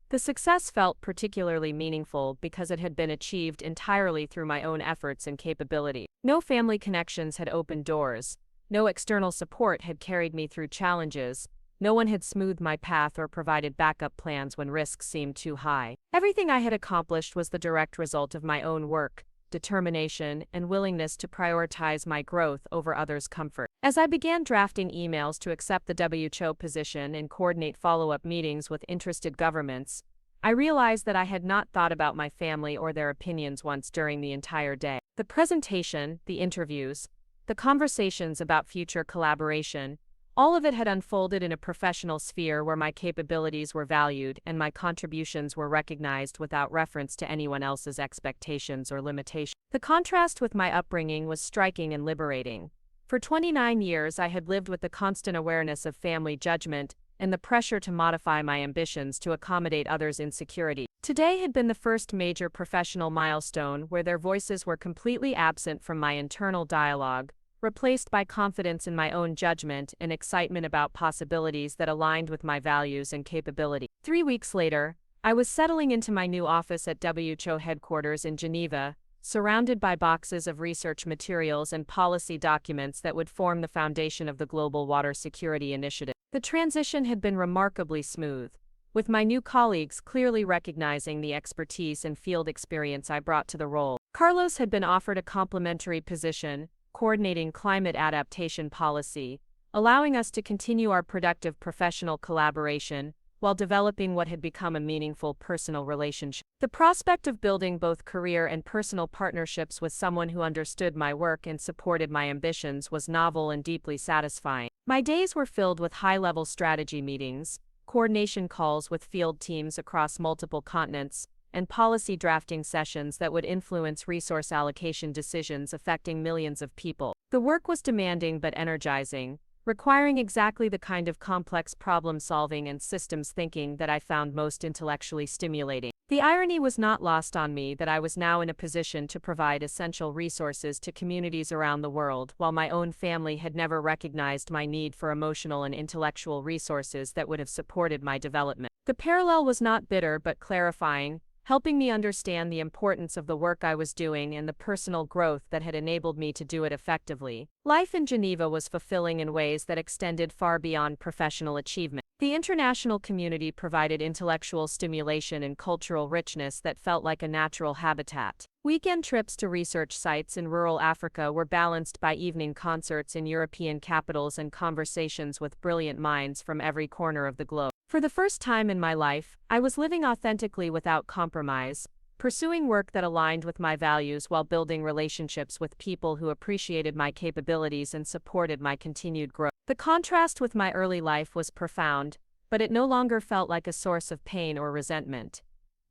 The success felt particularly meaningful because it had been achieved entirely through my own efforts and capability. No family connections had opened doors. No external support had carried me through challenges. No one had smoothed my path or provided backup plans when risks seemed too high. Everything I had accomplished was the direct result of my own work, determination, and willingness to prioritize my growth over others' comfort. As I began drafting emails to accept the WHO position and coordinate follow-up meetings with interested governments, I realized that I had not thought about my family or their opinions once during the entire day. The presentation, the interviews, the conversations about future collaboration, all of it had unfolded in a professional sphere where my capabilities were valued and my contributions were recognized without reference to anyone else's expectations or limitations. The contrast with my upbringing was striking and liberating. For 29 years, I had lived with the constant awareness of family judgment and the pressure to modify my ambitions to accommodate others' insecurity. Today had been the first major professional milestone where their voices were completely absent from my internal dialogue, replaced by confidence in my own judgment and excitement about possibilities that aligned with my values and capability. 3 weeks later, I was settling into my new office at WHO headquarters in Geneva, surrounded by boxes of research materials and policy documents that would form the foundation of the Global Water Security Initiative. The transition had been remarkably smooth, with my new colleagues clearly recognizing the expertise and field experience I brought to the role. Carlos had been offered a complementary position, coordinating climate adaptation policy, allowing us to continue our productive professional collaboration while developing what had become a meaningful personal relationship. The prospect of building both career and personal partnerships with someone who understood my work and supported my ambitions was novel and deeply satisfying. My days were filled with high-level strategy meetings, coordination calls with field teams across multiple continents, and policy drafting sessions that would influence resource allocation decisions affecting millions of people. The work was demanding but energizing, requiring exactly the kind of complex problem-solving and systems thinking that I found most intellectually stimulating. The irony was not lost on me that I was now in a position to provide essential resources to communities around the world, while my own family had never recognized my need for emotional and intellectual resources that would have supported my development. The parallel was not bitter but clarifying, helping me understand the importance of the work I was doing and the personal growth that had enabled me to do it effectively. Life in Geneva was fulfilling in ways that extended far beyond professional achievement. The international community provided intellectual stimulation and cultural richness that felt like a natural habitat. Weekend trips to research sites in rural Africa were balanced by evening concerts in European capitals and conversations with brilliant minds from every corner of the globe. For the first time in my life, I was living authentically without compromise, pursuing work that aligned with my values while building relationships with people who appreciated my capabilities and supported my continued growth. The contrast with my early life was profound, but it no longer felt like a source of pain or resentment.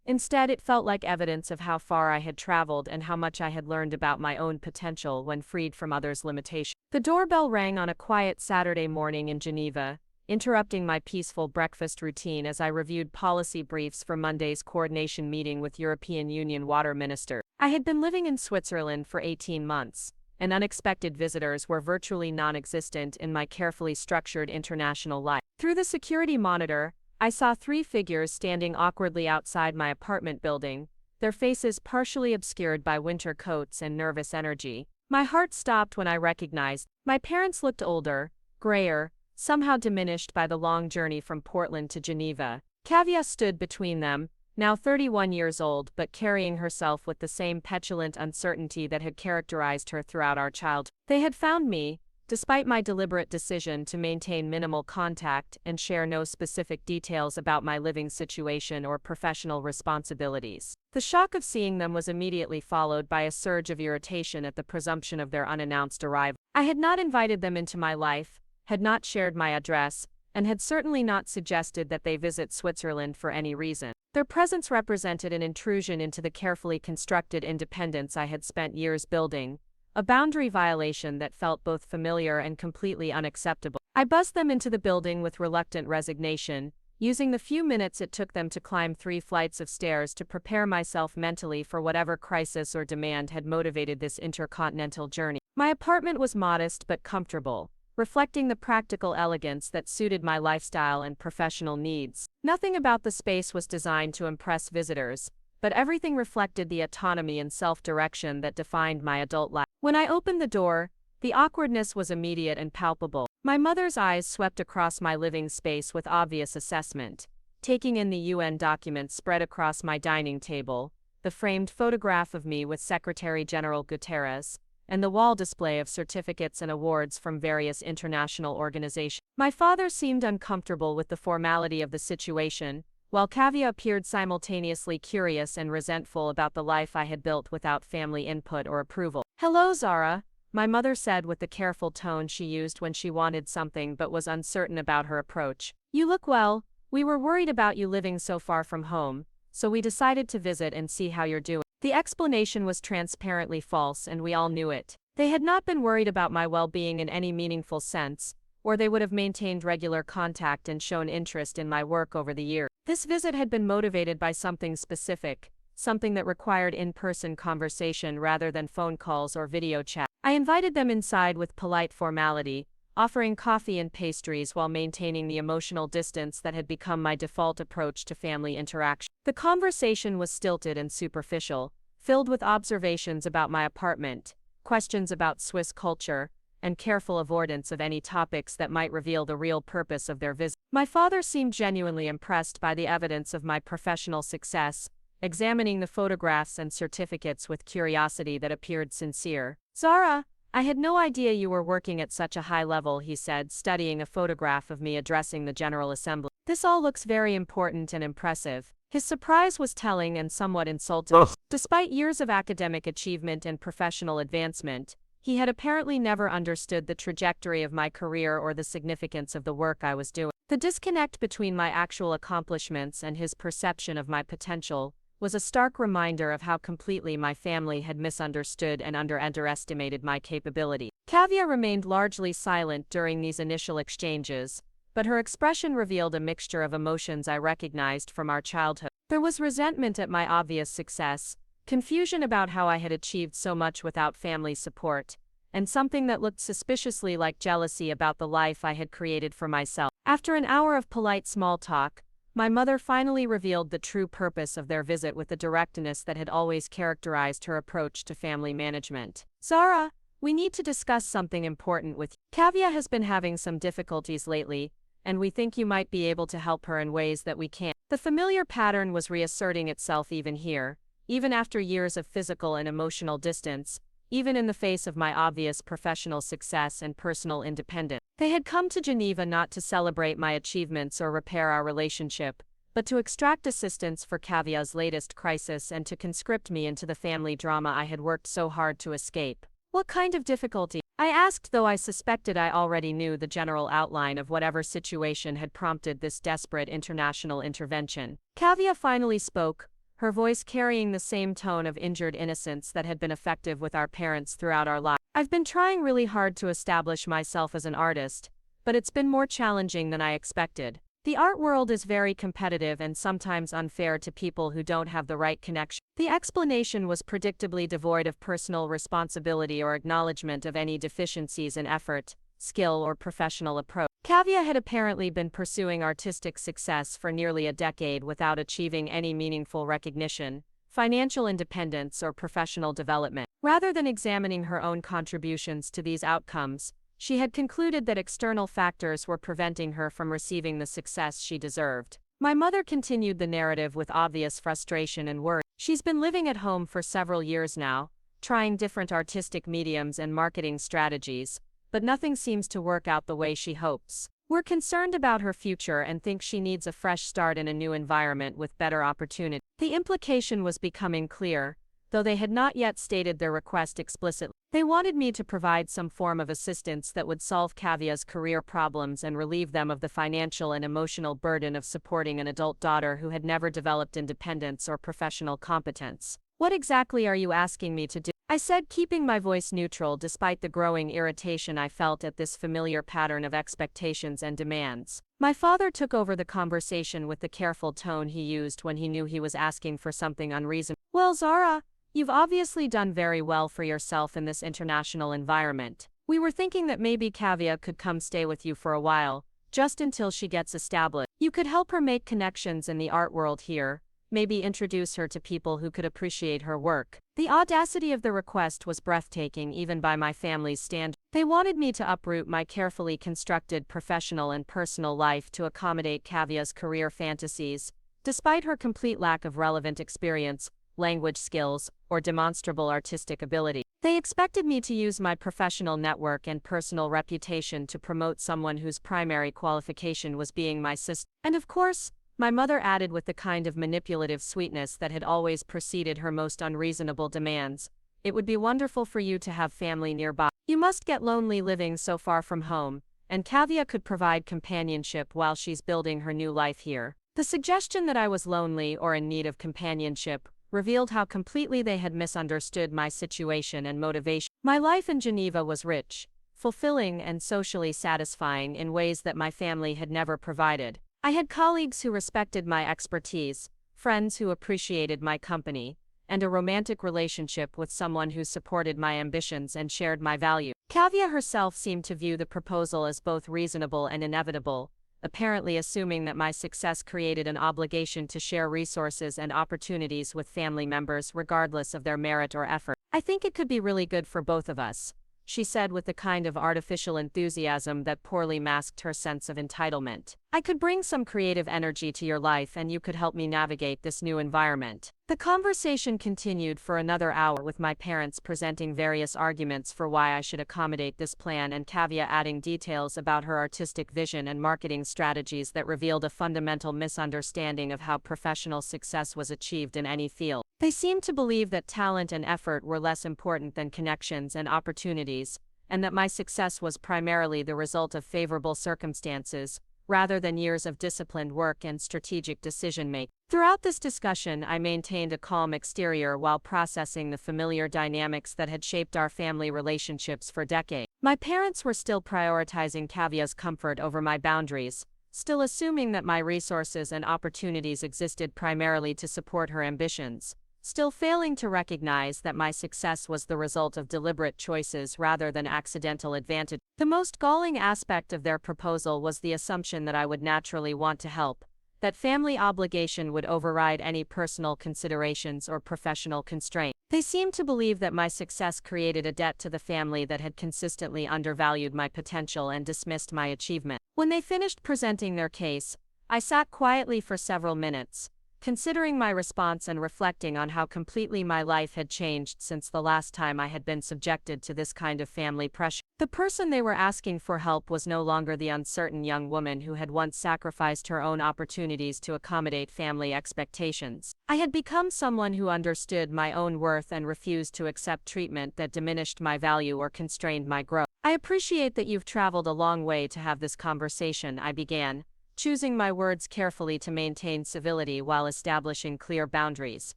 Instead, it felt like evidence of how far I had traveled and how much I had learned about my own potential when freed from others' limitations. The doorbell rang on a quiet Saturday morning in Geneva, interrupting my peaceful breakfast routine as I reviewed policy briefs for Monday's coordination meeting with European Union water ministers. I had been living in Switzerland for 18 months, and unexpected visitors were virtually non-existent in my carefully structured international life. Through the security monitor, I saw 3 figures standing awkwardly outside my apartment building, their faces partially obscured by winter coats and nervous energy. My heart stopped when I recognized. My parents looked older, grayer, somehow diminished by the long journey from Portland to Geneva. Kavya stood between them, now 31 years old but carrying herself with the same petulant uncertainty that had characterized her throughout our childhood. They had found me, despite my deliberate decision to maintain minimal contact and share no specific details about my living situation or professional responsibilities. The shock of seeing them was immediately followed by a surge of irritation at the presumption of their unannounced arrival. I had not invited them into my life, had not shared my address, and had certainly not suggested that they visit Switzerland for any reason. Their presence represented an intrusion into the carefully constructed independence I had spent years building, a boundary violation that felt both familiar and completely unacceptable. I buzzed them into the building with reluctant resignation, using the few minutes it took them to climb 3 flights of stairs to prepare myself mentally for whatever crisis or demand had motivated this intercontinental journey. My apartment was modest but comfortable, reflecting the practical elegance that suited my lifestyle and professional needs. Nothing about the space was designed to impress visitors, but everything reflected the autonomy and self-direction that defined my adult life. When I opened the door, the awkwardness was immediate and palpable. My mother's eyes swept across my living space with obvious assessment, taking in the UN documents spread across my dining table, the framed photograph of me with Secretary General Guterres, and the wall display of certificates and awards from various international organizations. My father seemed uncomfortable with the formality of the situation, while Kavya appeared simultaneously curious and resentful about the life I had built without family input or approval. "Hello, Zara," my mother said with the careful tone she used when she wanted something but was uncertain about her approach. "You look well. We were worried about you living so far from home, so we decided to visit and see how you're doing." The explanation was transparently false, and we all knew it. They had not been worried about my well-being in any meaningful sense, or they would have maintained regular contact and shown interest in my work over the years. This visit had been motivated by something specific, something that required in-person conversation rather than phone calls or video chat. I invited them inside with polite formality, offering coffee and pastries while maintaining the emotional distance that had become my default approach to family interaction. The conversation was stilted and superficial, filled with observations about my apartment, questions about Swiss culture, and careful avoidance of any topics that might reveal the real purpose of their visit. My father seemed genuinely impressed by the evidence of my professional success, examining the photographs and certificates with curiosity that appeared sincere. "Zara, I had no idea you were working at such a high level," he said, studying a photograph of me addressing the General Assembly. "This all looks very important and impressive." His surprise was telling and somewhat insulting. Despite years of academic achievement and professional advancement, he had apparently never understood the trajectory of my career or the significance of the work I was doing. The disconnect between my actual accomplishments and his perception of my potential was a stark reminder of how completely my family had misunderstood and underestimated my capability. Kavya remained largely silent during these initial exchanges, but her expression revealed a mixture of emotions I recognized from our childhood. There was resentment at my obvious success, confusion about how I had achieved so much without family support, and something that looked suspiciously like jealousy about the life I had created for myself. After an hour of polite small talk, my mother finally revealed the true purpose of their visit with the directness that had always characterized her approach to family management. "Zara, we need to discuss something important with you. Kavya has been having some difficulties lately, and we think you might be able to help her in ways that we can't." The familiar pattern was reasserting itself even here, even after years of physical and emotional distance, even in the face of my obvious professional success and personal independence. They had come to Geneva not to celebrate my achievements or repair our relationship, but to extract assistance for Kavya's latest crisis and to conscript me into the family drama I had worked so hard to escape. "What kind of difficulty?" I asked, though I suspected I already knew the general outline of whatever situation had prompted this desperate international intervention. Kavya finally spoke, her voice carrying the same tone of injured innocence that had been effective with our parents throughout our lives. "I've been trying really hard to establish myself as an artist, but it's been more challenging than I expected. The art world is very competitive and sometimes unfair to people who don't have the right connection." The explanation was predictably devoid of personal responsibility or acknowledgement of any deficiencies in effort, skill, or professional approach. Kavya had apparently been pursuing artistic success for nearly a decade without achieving any meaningful recognition, financial independence, or professional development. Rather than examining her own contributions to these outcomes, she had concluded that external factors were preventing her from receiving the success she deserved. My mother continued the narrative with obvious frustration and worry. "She's been living at home for several years now, trying different artistic mediums and marketing strategies, but nothing seems to work out the way she hopes. We're concerned about her future and think she needs a fresh start in a new environment with better opportunity. The implication was becoming clear, though they had not yet stated their request explicitly. They wanted me to provide some form of assistance that would solve Kavia's career problems and relieve them of the financial and emotional burden of supporting an adult daughter who had never developed independence or professional competence. What exactly are you asking me to do? I said, keeping my voice neutral despite the growing irritation I felt at this familiar pattern of expectations and demands. My father took over the conversation with the careful tone he used when he knew he was asking for something unreasonable. Well, Zara, you've obviously done very well for yourself in this international environment. We were thinking that maybe Kavya could come stay with you for a while, just until she gets established. You could help her make connections in the art world here, maybe introduce her to people who could appreciate her work. The audacity of the request was breathtaking even by my family's standards. They wanted me to uproot my carefully constructed professional and personal life to accommodate Kavya's career fantasies, despite her complete lack of relevant experience, language skills, or demonstrable artistic ability. They expected me to use my professional network and personal reputation to promote someone whose primary qualification was being my sister. And of course, my mother added with the kind of manipulative sweetness that had always preceded her most unreasonable demands. It would be wonderful for you to have family nearby. You must get lonely living so far from home, and Kavya could provide companionship while she's building her new life here. The suggestion that I was lonely or in need of companionship revealed how completely they had misunderstood my situation and motivation. My life in Geneva was rich, fulfilling, and socially satisfying in ways that my family had never provided. I had colleagues who respected my expertise, friends who appreciated my company, and a romantic relationship with someone who supported my ambitions and shared my values. Kavya herself seemed to view the proposal as both reasonable and inevitable, apparently assuming that my success created an obligation to share resources and opportunities with family members regardless of their merit or effort. I think it could be really good for both of us, she said with the kind of artificial enthusiasm that poorly masked her sense of entitlement. I could bring some creative energy to your life and you could help me navigate this new environment. The conversation continued for another hour with my parents presenting various arguments for why I should accommodate this plan and Kavya adding details about her artistic vision and marketing strategies that revealed a fundamental misunderstanding of how professional success was achieved in any field. They seemed to believe that talent and effort were less important than connections and opportunities, and that my success was primarily the result of favorable circumstances, rather than years of disciplined work and strategic decision-making. Throughout this discussion, I maintained a calm exterior while processing the familiar dynamics that had shaped our family relationships for decades. My parents were still prioritizing Kavya's comfort over my boundaries, still assuming that my resources and opportunities existed primarily to support her ambitions, still failing to recognize that my success was the result of deliberate choices rather than accidental advantage. The most galling aspect of their proposal was the assumption that I would naturally want to help, that family obligation would override any personal considerations or professional constraint. They seemed to believe that my success created a debt to the family that had consistently undervalued my potential and dismissed my achievement. When they finished presenting their case, I sat quietly for several minutes, considering my response and reflecting on how completely my life had changed since the last time I had been subjected to this kind of family pressure. The person they were asking for help was no longer the uncertain young woman who had once sacrificed her own opportunities to accommodate family expectations. I had become someone who understood my own worth and refused to accept treatment that diminished my value or constrained my growth. I appreciate that you've traveled a long way to have this conversation, I began, choosing my words carefully to maintain civility while establishing clear boundaries.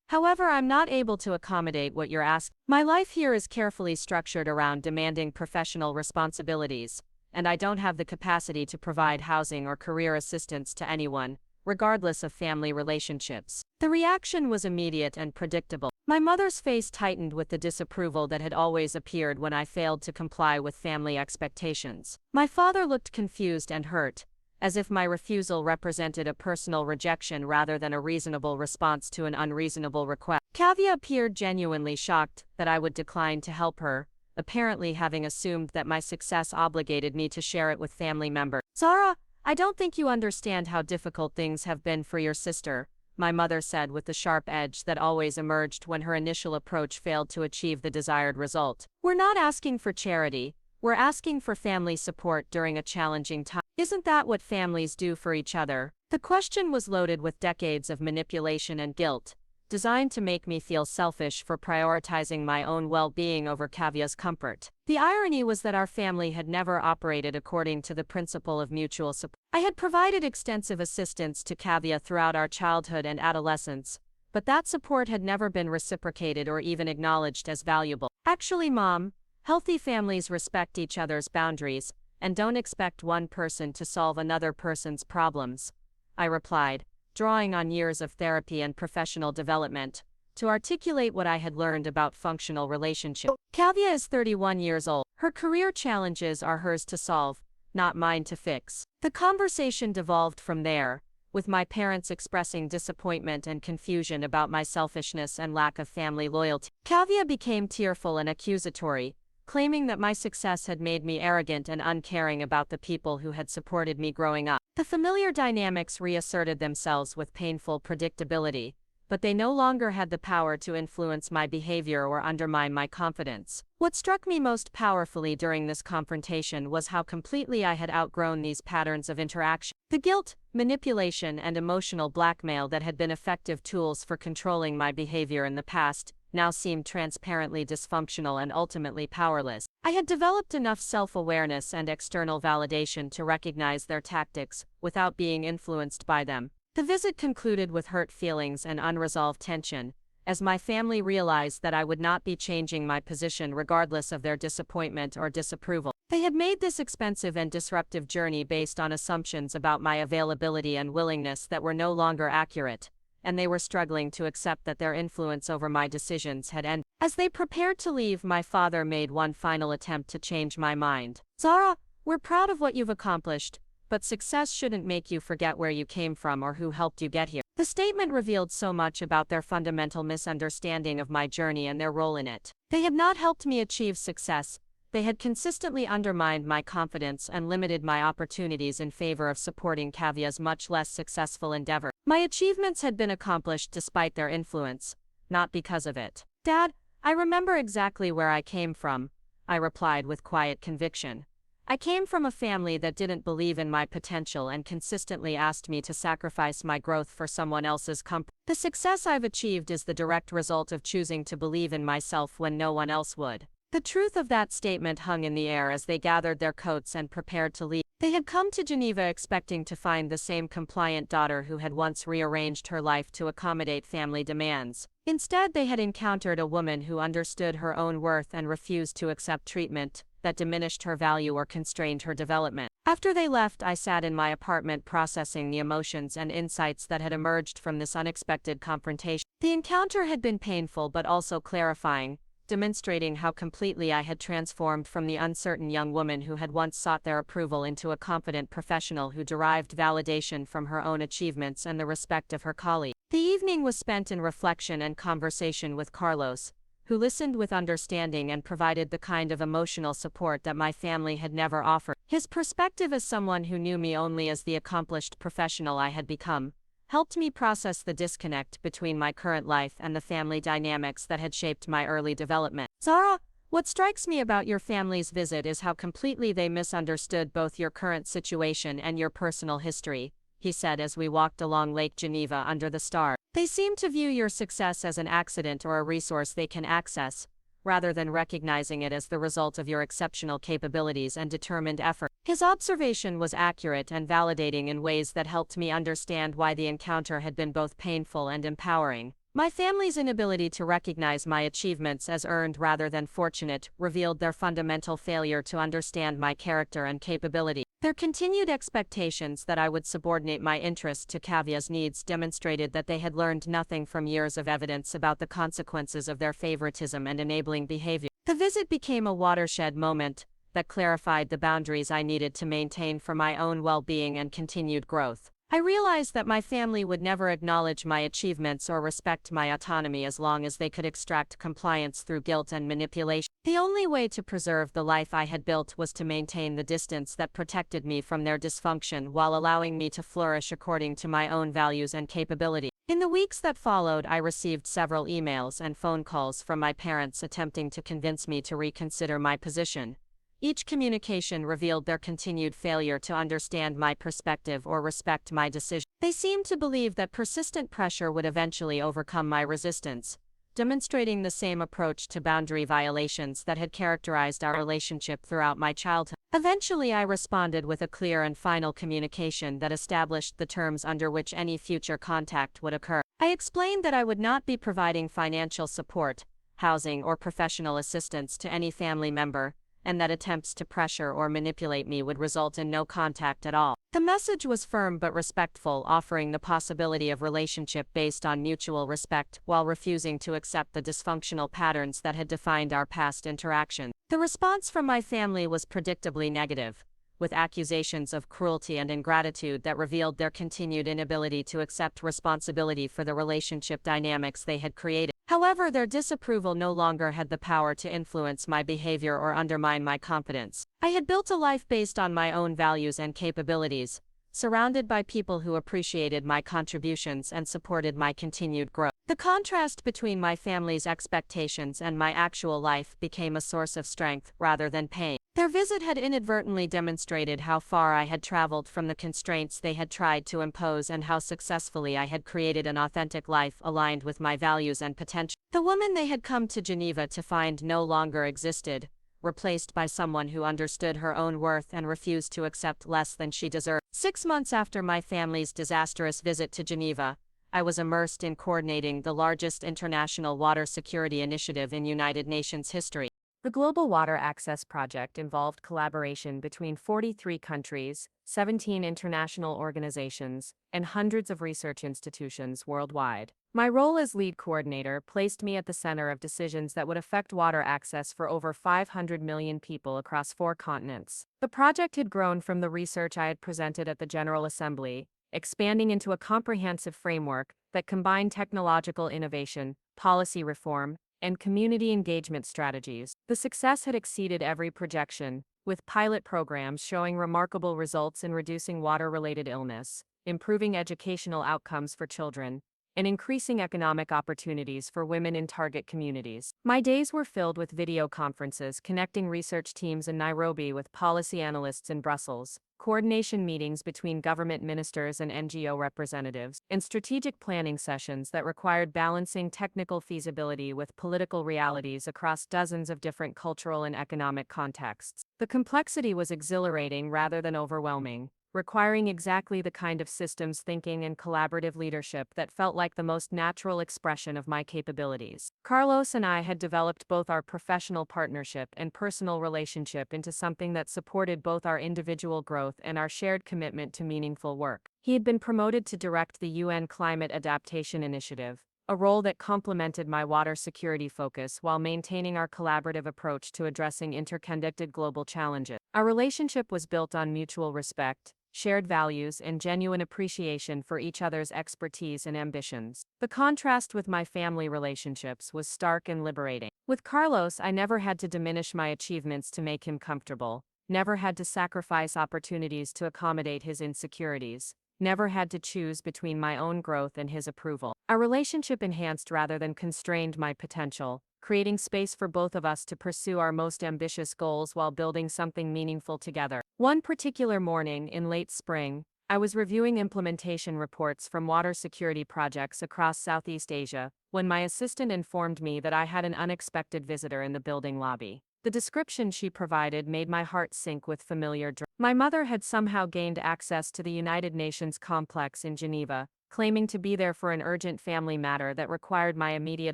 However, I'm not able to accommodate what you're asking. My life here is carefully structured around demanding professional responsibilities, and I don't have the capacity to provide housing or career assistance to anyone, regardless of family relationships. The reaction was immediate and predictable. My mother's face tightened with the disapproval that had always appeared when I failed to comply with family expectations. My father looked confused and hurt, as if my refusal represented a personal rejection rather than a reasonable response to an unreasonable request. Kavya appeared genuinely shocked that I would decline to help her, apparently having assumed that my success obligated me to share it with family members. Zara, I don't think you understand how difficult things have been for your sister, my mother said with the sharp edge that always emerged when her initial approach failed to achieve the desired result. We're not asking for charity. We're asking for family support during a challenging time. Isn't that what families do for each other? The question was loaded with decades of manipulation and guilt, designed to make me feel selfish for prioritizing my own well-being over Kavia's comfort. The irony was that our family had never operated according to the principle of mutual support. I had provided extensive assistance to Kavia throughout our childhood and adolescence, but that support had never been reciprocated or even acknowledged as valuable. Actually, Mom, healthy families respect each other's boundaries and don't expect one person to solve another person's problems, I replied, drawing on years of therapy and professional development to articulate what I had learned about functional relationships. Kavia is 31 years old. Her career challenges are hers to solve, not mine to fix. The conversation devolved from there, with my parents expressing disappointment and confusion about my selfishness and lack of family loyalty. Kavia became tearful and accusatory, claiming that my success had made me arrogant and uncaring about the people who had supported me growing up. The familiar dynamics reasserted themselves with painful predictability, but they no longer had the power to influence my behavior or undermine my confidence. What struck me most powerfully during this confrontation was how completely I had outgrown these patterns of interaction. The guilt, manipulation, and emotional blackmail that had been effective tools for controlling my behavior in the past now seemed transparently dysfunctional and ultimately powerless. I had developed enough self-awareness and external validation to recognize their tactics without being influenced by them. The visit concluded with hurt feelings and unresolved tension, as my family realized that I would not be changing my position regardless of their disappointment or disapproval. They had made this expensive and disruptive journey based on assumptions about my availability and willingness that were no longer accurate, and they were struggling to accept that their influence over my decisions had ended. As they prepared to leave, my father made one final attempt to change my mind. "Zara, we're proud of what you've accomplished, but success shouldn't make you forget where you came from or who helped you get here." The statement revealed so much about their fundamental misunderstanding of my journey and their role in it. They had not helped me achieve success. They had consistently undermined my confidence and limited my opportunities in favor of supporting Kavia's much less successful endeavor. My achievements had been accomplished despite their influence, not because of it. "Dad, I remember exactly where I came from," I replied with quiet conviction. "I came from a family that didn't believe in my potential and consistently asked me to sacrifice my growth for someone else's comfort. The success I've achieved is the direct result of choosing to believe in myself when no one else would." The truth of that statement hung in the air as they gathered their coats and prepared to leave. They had come to Geneva expecting to find the same compliant daughter who had once rearranged her life to accommodate family demands. Instead, they had encountered a woman who understood her own worth and refused to accept treatment that diminished her value or constrained her development. After they left, I sat in my apartment processing the emotions and insights that had emerged from this unexpected confrontation. The encounter had been painful but also clarifying, demonstrating how completely I had transformed from the uncertain young woman who had once sought their approval into a confident professional who derived validation from her own achievements and the respect of her colleagues. The evening was spent in reflection and conversation with Carlos, who listened with understanding and provided the kind of emotional support that my family had never offered. His perspective as someone who knew me only as the accomplished professional I had become helped me process the disconnect between my current life and the family dynamics that had shaped my early development. "Zara, what strikes me about your family's visit is how completely they misunderstood both your current situation and your personal history," he said as we walked along Lake Geneva under the stars. "They seem to view your success as an accident or a resource they can access, rather than recognizing it as the result of your exceptional capabilities and determined effort." His observation was accurate and validating in ways that helped me understand why the encounter had been both painful and empowering. My family's inability to recognize my achievements as earned rather than fortunate revealed their fundamental failure to understand my character and capability. Their continued expectations that I would subordinate my interests to Kavia's needs demonstrated that they had learned nothing from years of evidence about the consequences of their favoritism and enabling behavior. The visit became a watershed moment that clarified the boundaries I needed to maintain for my own well-being and continued growth. I realized that my family would never acknowledge my achievements or respect my autonomy as long as they could extract compliance through guilt and manipulation. The only way to preserve the life I had built was to maintain the distance that protected me from their dysfunction while allowing me to flourish according to my own values and capability. In the weeks that followed, I received several emails and phone calls from my parents attempting to convince me to reconsider my position, Each communication revealed their continued failure to understand my perspective or respect my decision. They seemed to believe that persistent pressure would eventually overcome my resistance, demonstrating the same approach to boundary violations that had characterized our relationship throughout my childhood. Eventually, I responded with a clear and final communication that established the terms under which any future contact would occur. I explained that I would not be providing financial support, housing, or professional assistance to any family member, and that attempts to pressure or manipulate me would result in no contact at all. The message was firm but respectful, offering the possibility of relationship based on mutual respect while refusing to accept the dysfunctional patterns that had defined our past interaction. The response from my family was predictably negative, with accusations of cruelty and ingratitude that revealed their continued inability to accept responsibility for the relationship dynamics they had created. However, their disapproval no longer had the power to influence my behavior or undermine my confidence. I had built a life based on my own values and capabilities, surrounded by people who appreciated my contributions and supported my continued growth. The contrast between my family's expectations and my actual life became a source of strength rather than pain. Their visit had inadvertently demonstrated how far I had traveled from the constraints they had tried to impose and how successfully I had created an authentic life aligned with my values and potential. The woman they had come to Geneva to find no longer existed, replaced by someone who understood her own worth and refused to accept less than she deserved. 6 months after my family's disastrous visit to Geneva, I was immersed in coordinating the largest international water security initiative in United Nations history. The Global Water Access Project involved collaboration between 43 countries, 17 international organizations, and hundreds of research institutions worldwide. My role as lead coordinator placed me at the center of decisions that would affect water access for over 500 million people across 4 continents. The project had grown from the research I had presented at the General Assembly, expanding into a comprehensive framework that combined technological innovation, policy reform, and community engagement strategies. The success had exceeded every projection, with pilot programs showing remarkable results in reducing water-related illness, improving educational outcomes for children, and increasing economic opportunities for women in target communities. My days were filled with video conferences connecting research teams in Nairobi with policy analysts in Brussels, coordination meetings between government ministers and NGO representatives, and strategic planning sessions that required balancing technical feasibility with political realities across dozens of different cultural and economic contexts. The complexity was exhilarating rather than overwhelming, requiring exactly the kind of systems thinking and collaborative leadership that felt like the most natural expression of my capabilities. Carlos and I had developed both our professional partnership and personal relationship into something that supported both our individual growth and our shared commitment to meaningful work. He had been promoted to direct the UN Climate Adaptation Initiative, a role that complemented my water security focus while maintaining our collaborative approach to addressing interconnected global challenges. Our relationship was built on mutual respect, shared values, and genuine appreciation for each other's expertise and ambitions. The contrast with my family relationships was stark and liberating. With Carlos, I never had to diminish my achievements to make him comfortable, never had to sacrifice opportunities to accommodate his insecurities, never had to choose between my own growth and his approval. Our relationship enhanced rather than constrained my potential, creating space for both of us to pursue our most ambitious goals while building something meaningful together. One particular morning in late spring, I was reviewing implementation reports from water security projects across Southeast Asia when my assistant informed me that I had an unexpected visitor in the building lobby. The description she provided made my heart sink with familiar dread. My mother had somehow gained access to the United Nations complex in Geneva, claiming to be there for an urgent family matter that required my immediate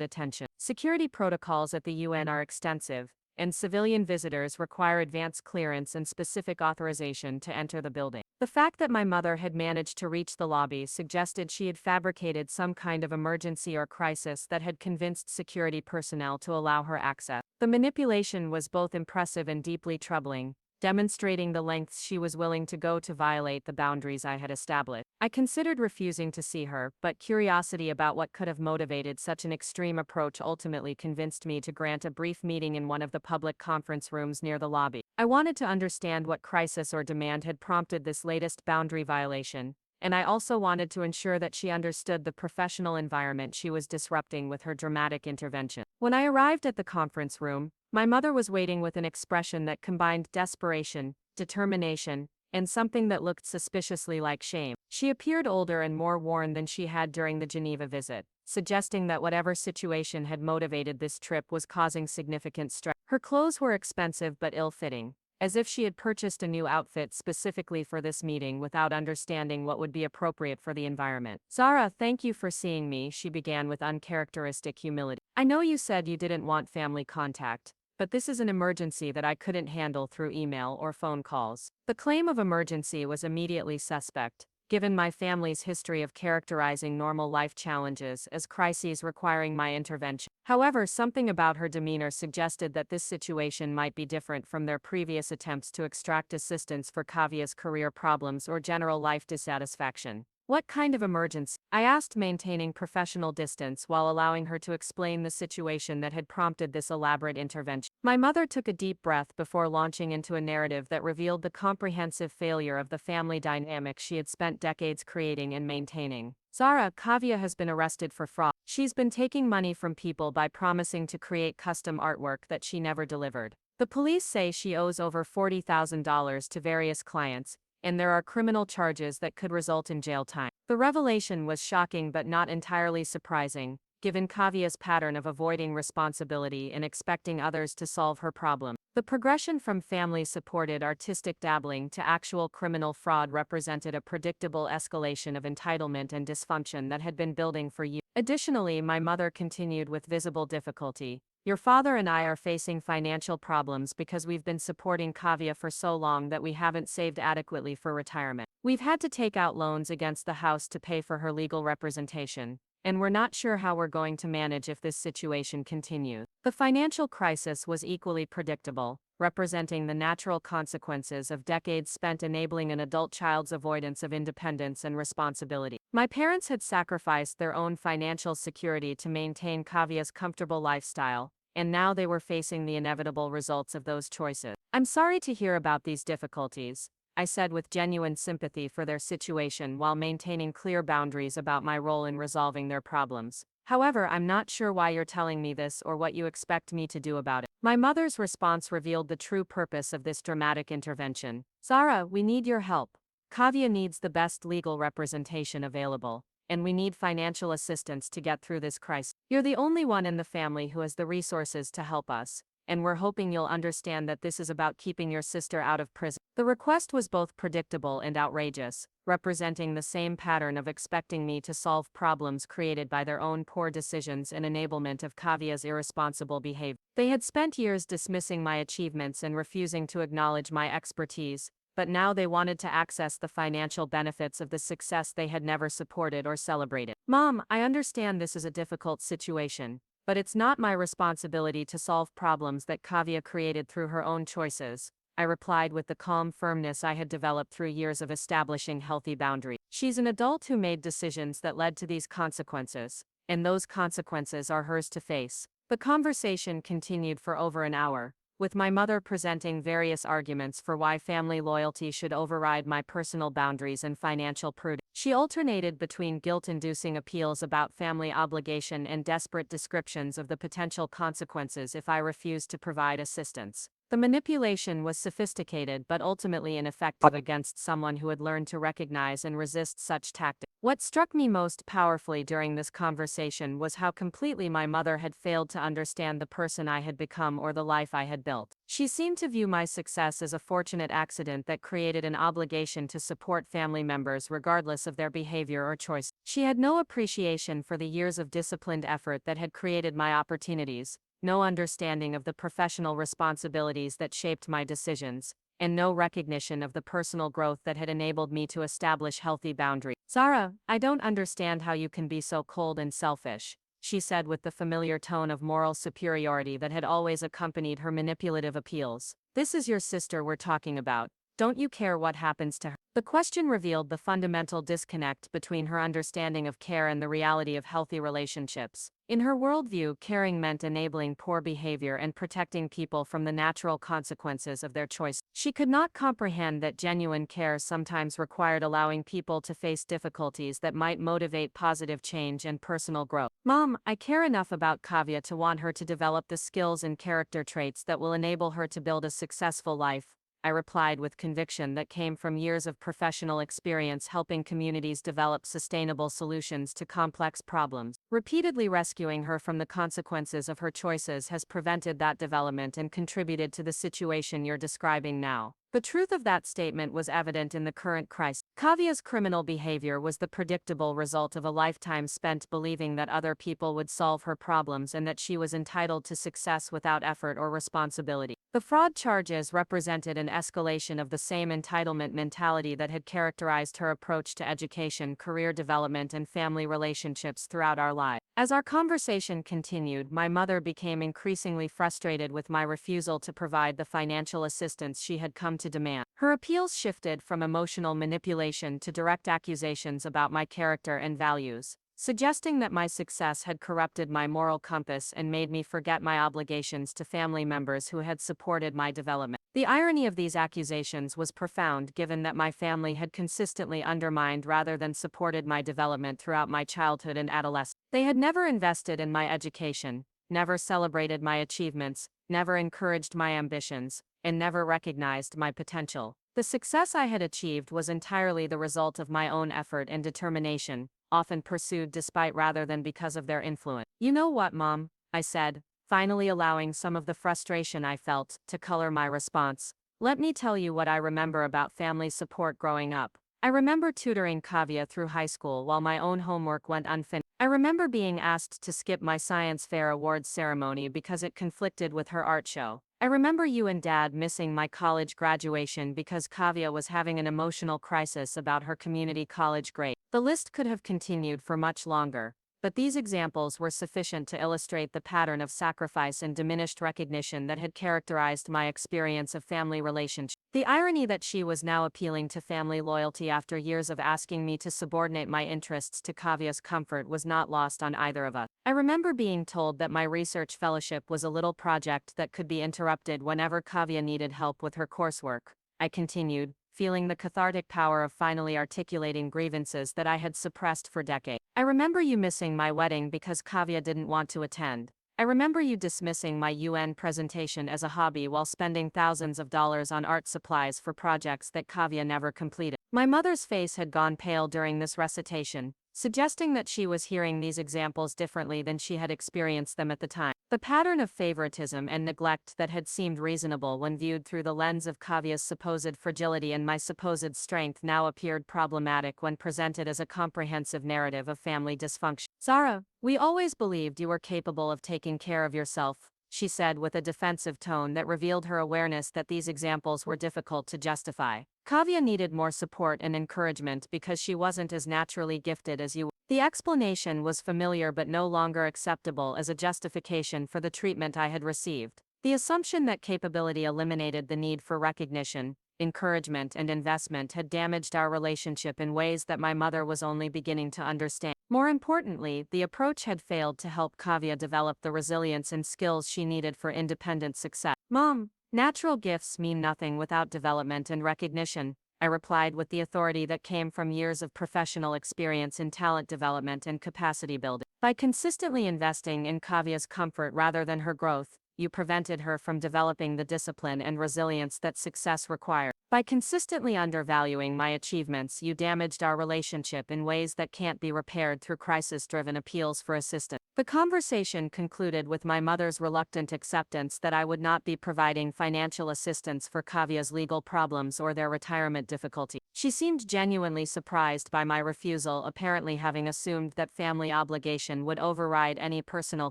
attention. Security protocols at the UN are extensive, and civilian visitors require advance clearance and specific authorization to enter the building. The fact that my mother had managed to reach the lobby suggested she had fabricated some kind of emergency or crisis that had convinced security personnel to allow her access. The manipulation was both impressive and deeply troubling, demonstrating the lengths she was willing to go to violate the boundaries I had established. I considered refusing to see her, but curiosity about what could have motivated such an extreme approach ultimately convinced me to grant a brief meeting in one of the public conference rooms near the lobby. I wanted to understand what crisis or demand had prompted this latest boundary violation, and I also wanted to ensure that she understood the professional environment she was disrupting with her dramatic intervention. When I arrived at the conference room, My mother was waiting with an expression that combined desperation, determination, and something that looked suspiciously like shame. She appeared older and more worn than she had during the Geneva visit, suggesting that whatever situation had motivated this trip was causing significant stress. Her clothes were expensive but ill-fitting, as if she had purchased a new outfit specifically for this meeting without understanding what would be appropriate for the environment. "Zara, thank you for seeing me," she began with uncharacteristic humility. "I know you said you didn't want family contact, but this is an emergency that I couldn't handle through email or phone calls." The claim of emergency was immediately suspect, given my family's history of characterizing normal life challenges as crises requiring my intervention. However, something about her demeanor suggested that this situation might be different from their previous attempts to extract assistance for Kavia's career problems or general life dissatisfaction. "What kind of emergency?" I asked, maintaining professional distance while allowing her to explain the situation that had prompted this elaborate intervention. My mother took a deep breath before launching into a narrative that revealed the comprehensive failure of the family dynamic she had spent decades creating and maintaining. "Zara, Kavya has been arrested for fraud. She's been taking money from people by promising to create custom artwork that she never delivered. The police say she owes over $40,000 to various clients, and there are criminal charges that could result in jail time." The revelation was shocking but not entirely surprising, given Kavya's pattern of avoiding responsibility and expecting others to solve her problem. The progression from family-supported artistic dabbling to actual criminal fraud represented a predictable escalation of entitlement and dysfunction that had been building for years. Additionally, my mother continued with visible difficulty. "Your father and I are facing financial problems because we've been supporting Kavya for so long that we haven't saved adequately for retirement. We've had to take out loans against the house to pay for her legal representation, and we're not sure how we're going to manage if this situation continues." The financial crisis was equally predictable, representing the natural consequences of decades spent enabling an adult child's avoidance of independence and responsibility. My parents had sacrificed their own financial security to maintain Kavya's comfortable lifestyle, and now they were facing the inevitable results of those choices. "I'm sorry to hear about these difficulties," I said with genuine sympathy for their situation while maintaining clear boundaries about my role in resolving their problems. "However, I'm not sure why you're telling me this or what you expect me to do about it." My mother's response revealed the true purpose of this dramatic intervention. "Zara, we need your help. Kavya needs the best legal representation available, and we need financial assistance to get through this crisis. You're the only one in the family who has the resources to help us, and we're hoping you'll understand that this is about keeping your sister out of prison." The request was both predictable and outrageous, representing the same pattern of expecting me to solve problems created by their own poor decisions and enablement of Kavya's irresponsible behavior. They had spent years dismissing my achievements and refusing to acknowledge my expertise, but now they wanted to access the financial benefits of the success they had never supported or celebrated. "Mom, I understand this is a difficult situation, but it's not my responsibility to solve problems that Kavya created through her own choices," I replied with the calm firmness I had developed through years of establishing healthy boundaries. "She's an adult who made decisions that led to these consequences, and those consequences are hers to face." The conversation continued for over an hour, with my mother presenting various arguments for why family loyalty should override my personal boundaries and financial prudence. She alternated between guilt-inducing appeals about family obligation and desperate descriptions of the potential consequences if I refused to provide assistance. The manipulation was sophisticated but ultimately ineffective against someone who had learned to recognize and resist such tactics. What struck me most powerfully during this conversation was how completely my mother had failed to understand the person I had become or the life I had built. She seemed to view my success as a fortunate accident that created an obligation to support family members regardless of their behavior or choice. She had no appreciation for the years of disciplined effort that had created my opportunities, no understanding of the professional responsibilities that shaped my decisions, and no recognition of the personal growth that had enabled me to establish healthy boundaries. "Zara, I don't understand how you can be so cold and selfish," she said with the familiar tone of moral superiority that had always accompanied her manipulative appeals. "This is your sister we're talking about. Don't you care what happens to her? The question revealed the fundamental disconnect between her understanding of care and the reality of healthy relationships. In her worldview, caring meant enabling poor behavior and protecting people from the natural consequences of their choice. She could not comprehend that genuine care sometimes required allowing people to face difficulties that might motivate positive change and personal growth. Mom, I care enough about Kavya to want her to develop the skills and character traits that will enable her to build a successful life, I replied with conviction that came from years of professional experience helping communities develop sustainable solutions to complex problems. Repeatedly rescuing her from the consequences of her choices has prevented that development and contributed to the situation you're describing now. The truth of that statement was evident in the current crisis. Kavya's criminal behavior was the predictable result of a lifetime spent believing that other people would solve her problems and that she was entitled to success without effort or responsibility. The fraud charges represented an escalation of the same entitlement mentality that had characterized her approach to education, career development, and family relationships throughout our lives. As our conversation continued, my mother became increasingly frustrated with my refusal to provide the financial assistance she had come to demand. Her appeals shifted from emotional manipulation to direct accusations about my character and values, suggesting that my success had corrupted my moral compass and made me forget my obligations to family members who had supported my development. The irony of these accusations was profound given that my family had consistently undermined rather than supported my development throughout my childhood and adolescence. They had never invested in my education, never celebrated my achievements, never encouraged my ambitions, and never recognized my potential. The success I had achieved was entirely the result of my own effort and determination, often pursued despite rather than because of their influence. You know what, Mom? I said, finally allowing some of the frustration I felt to color my response. Let me tell you what I remember about family support growing up. I remember tutoring Kavya through high school while my own homework went unfinished. I remember being asked to skip my science fair awards ceremony because it conflicted with her art show. I remember you and Dad missing my college graduation because Kavya was having an emotional crisis about her community college grade. The list could have continued for much longer, but these examples were sufficient to illustrate the pattern of sacrifice and diminished recognition that had characterized my experience of family relationships. The irony that she was now appealing to family loyalty after years of asking me to subordinate my interests to Kavya's comfort was not lost on either of us. I remember being told that my research fellowship was a little project that could be interrupted whenever Kavya needed help with her coursework. I continued, feeling the cathartic power of finally articulating grievances that I had suppressed for decades. I remember you missing my wedding because Kavya didn't want to attend. I remember you dismissing my UN presentation as a hobby while spending thousands of dollars on art supplies for projects that Kavya never completed. My mother's face had gone pale during this recitation, suggesting that she was hearing these examples differently than she had experienced them at the time. The pattern of favoritism and neglect that had seemed reasonable when viewed through the lens of Kavya's supposed fragility and my supposed strength now appeared problematic when presented as a comprehensive narrative of family dysfunction. Zara, we always believed you were capable of taking care of yourself, she said with a defensive tone that revealed her awareness that these examples were difficult to justify. Kavya needed more support and encouragement because she wasn't as naturally gifted as you. The explanation was familiar but no longer acceptable as a justification for the treatment I had received. The assumption that capability eliminated the need for recognition, encouragement, and investment had damaged our relationship in ways that my mother was only beginning to understand. More importantly, the approach had failed to help Kavya develop the resilience and skills she needed for independent success. Mom, natural gifts mean nothing without development and recognition, I replied with the authority that came from years of professional experience in talent development and capacity building. By consistently investing in Kavya's comfort rather than her growth, you prevented her from developing the discipline and resilience that success required. By consistently undervaluing my achievements, you damaged our relationship in ways that can't be repaired through crisis-driven appeals for assistance. The conversation concluded with my mother's reluctant acceptance that I would not be providing financial assistance for Kavya's legal problems or their retirement difficulty. She seemed genuinely surprised by my refusal, apparently having assumed that family obligation would override any personal